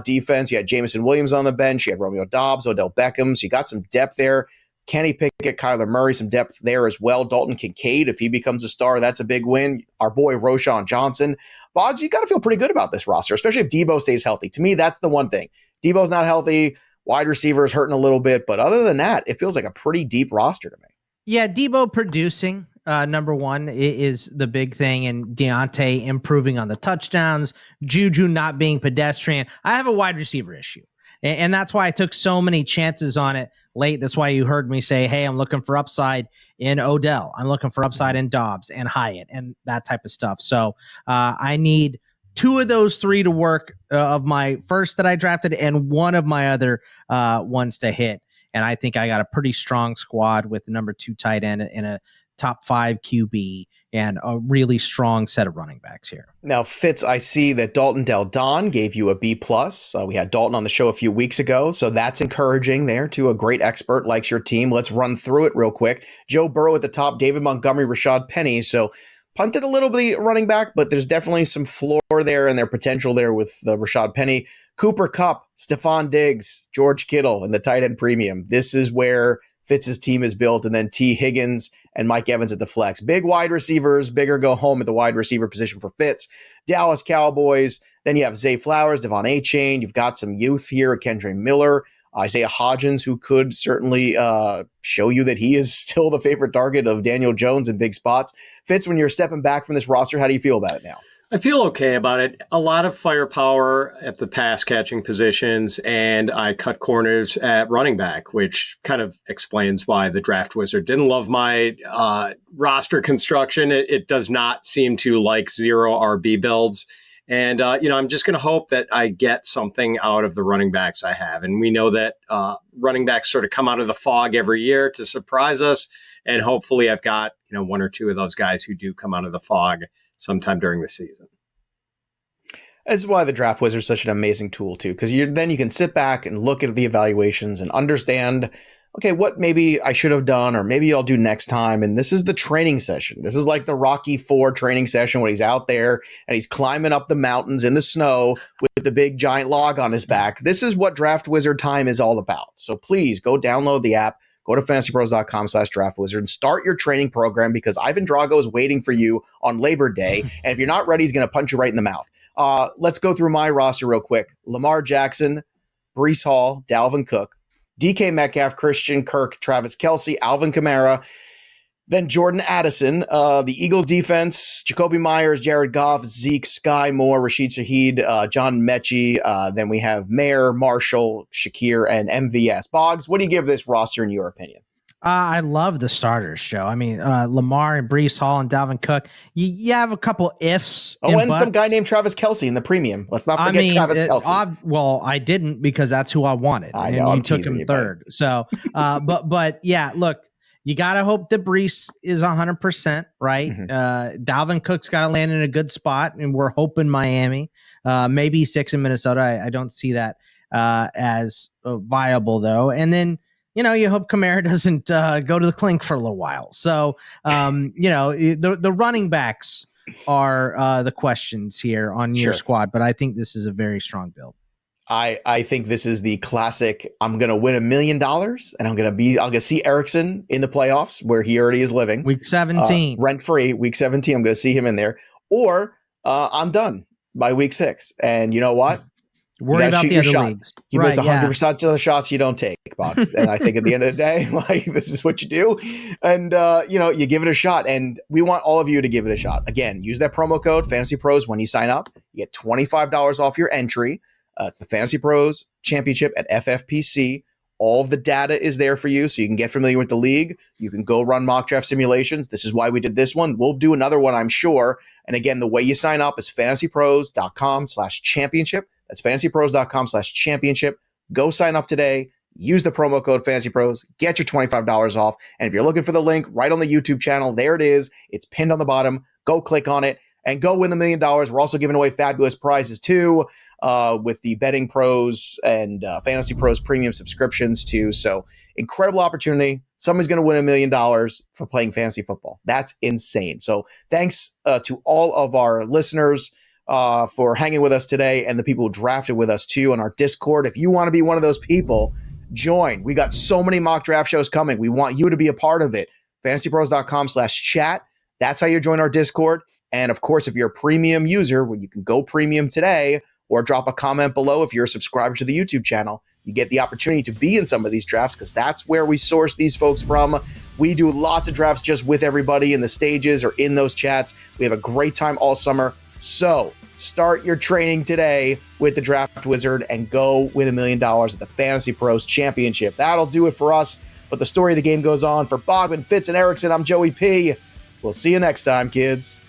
defense. You had Jameson Williams on the bench. You had Romeo Doubs, Odell Beckham. So you got some depth there. Kenny Pickett, Kyler Murray, some depth there as well. Dalton Kincaid, if he becomes a star, that's a big win. Our boy Roshan Johnson. Boggs, you got to feel pretty good about this roster, especially if Deebo stays healthy. To me, that's the one thing. Deebo's not healthy. Wide receiver is hurting a little bit. But other than that, it feels like a pretty deep roster to me. Yeah, Deebo producing, number one, is the big thing. And Deontay improving on the touchdowns. Juju not being pedestrian. I have a wide receiver issue. And that's why I took so many chances on it late. That's why you heard me say, hey, I'm looking for upside in Odell. I'm looking for upside in Dobbs and Hyatt and that type of stuff. So I need 2 of those 3 to work of my first that I drafted and 1 of my other ones to hit. And I think I got a pretty strong squad with the number 2 tight end and a top 5 QB and a really strong set of running backs here. Now, Fitz, I see that Dalton Del Don gave you a B+. We had Dalton on the show a few weeks ago, so that's encouraging there too. A great expert likes your team. Let's run through it real quick. Joe Burrow at the top, David Montgomery, Rashad Penny. So punted a little bit running back, but there's definitely some floor there and their potential there with the Rashad Penny. Cooper Kupp, Stephon Diggs, George Kittle, and the tight end premium. This is where Fitz's team is built, and then T. Higgins and Mike Evans at the flex. Big wide receivers, bigger go home at the wide receiver position for Fitz. Dallas Cowboys. Then you have Zay Flowers, Devon Achane. You've got some youth here, Kendre Miller, Isaiah Hodgins, who could certainly show you that he is still the favorite target of Daniel Jones in big spots. Fitz, when you're stepping back from this roster, how do you feel about it now? I feel okay about it. A lot of firepower at the pass catching positions, and I cut corners at running back, which kind of explains why the draft wizard didn't love my roster construction. It does not seem to like 0 RB builds. And, I'm just going to hope that I get something out of the running backs I have. And we know that running backs sort of come out of the fog every year to surprise us. And hopefully I've got, 1 or 2 of those guys who do come out of the fog sometime during the season. That's why the draft wizard is such an amazing tool too, because then you can sit back and look at the evaluations and understand, okay, what maybe I should have done, or maybe I'll do next time. And this is the training session. This is like the Rocky IV training session when he's out there and he's climbing up the mountains in the snow with the big giant log on his back. This is what draft wizard time is all about. So please go download the app. Go to fantasypros.com/draftwizard and start your training program, because Ivan Drago is waiting for you on Labor Day. And if you're not ready, he's going to punch you right in the mouth. Let's go through my roster real quick. Lamar Jackson, Breece Hall, Dalvin Cook, DK Metcalf, Christian Kirk, Travis Kelce, Alvin Kamara, then Jordan Addison, the Eagles defense, Jacoby Myers, Jared Goff, Zeke, Sky Moore, Rashid Shaheed, John Mechie. Then we have Mayer, Marshall, Shakir, and MVS. Boggs, what do you give this roster in your opinion? I love the starters, Joe. I mean, Lamar and Breece Hall and Dalvin Cook. You have a couple ifs. And some guy named Travis Kelce in the premium. Let's not forget Travis Kelce. Well, I didn't, because that's who I wanted. I know, and you took him third. So, but yeah, look, you got to hope that Breece is 100%, right? Mm-hmm. Dalvin Cook's got to land in a good spot, and we're hoping Miami. Maybe 6 in Minnesota. I don't see that as viable, though. And then, you hope Kamara doesn't go to the clink for a little while. So, the running backs are the questions here on your squad, but I think this is a very strong build. I think this is the classic, I'm going to win $1 million, and I'm going to see Erickson in the playoffs where he already is living. Week 17. Rent-free, week 17, I'm going to see him in there. Or I'm done by week 6. And you know what? Worry about the other leagues. You miss 100% of the shots you don't take, Box. And I think at the end of the day, this is what you do. And, you give it a shot. And we want all of you to give it a shot. Again, use that promo code FantasyPros when you sign up. You get $25 off your entry. It's the Fantasy Pros Championship at FFPC. All of the data is there for you, so you can get familiar with the league. You can go run mock draft simulations. This is why we did this one. We'll do another one, I'm sure. And again, the way you sign up is fantasypros.com/championship. That's fantasypros.com/championship. Go sign up today. use the promo code FantasyPros, get your $25 off. And if you're looking for the link right on the YouTube channel, there it is. It's pinned on the bottom. Go click on it and go win $1 million. We're also giving away fabulous prizes too, with the Betting Pros and Fantasy Pros premium subscriptions too. So incredible opportunity. Somebody's going to win $1 million for playing fantasy football. That's insane. So thanks to all of our listeners for hanging with us today, and the people who drafted with us too on our Discord. If you want to be one of those people, join. We got so many mock draft shows coming. We want you to be a part of it. FantasyPros.com/chat. That's how you join our Discord. And of course, if you're a premium user, well, you can go premium today or drop a comment below if you're a subscriber to the YouTube channel. You get the opportunity to be in some of these drafts because that's where we source these folks from. We do lots of drafts just with everybody in the stages or in those chats. We have a great time all summer. So start your training today with the Draft Wizard and go win $1 million at the Fantasy Pros Championship. That'll do it for us. But the story of the game goes on. For Bogman, Fitz, and Erickson, I'm Joey P. We'll see you next time, kids.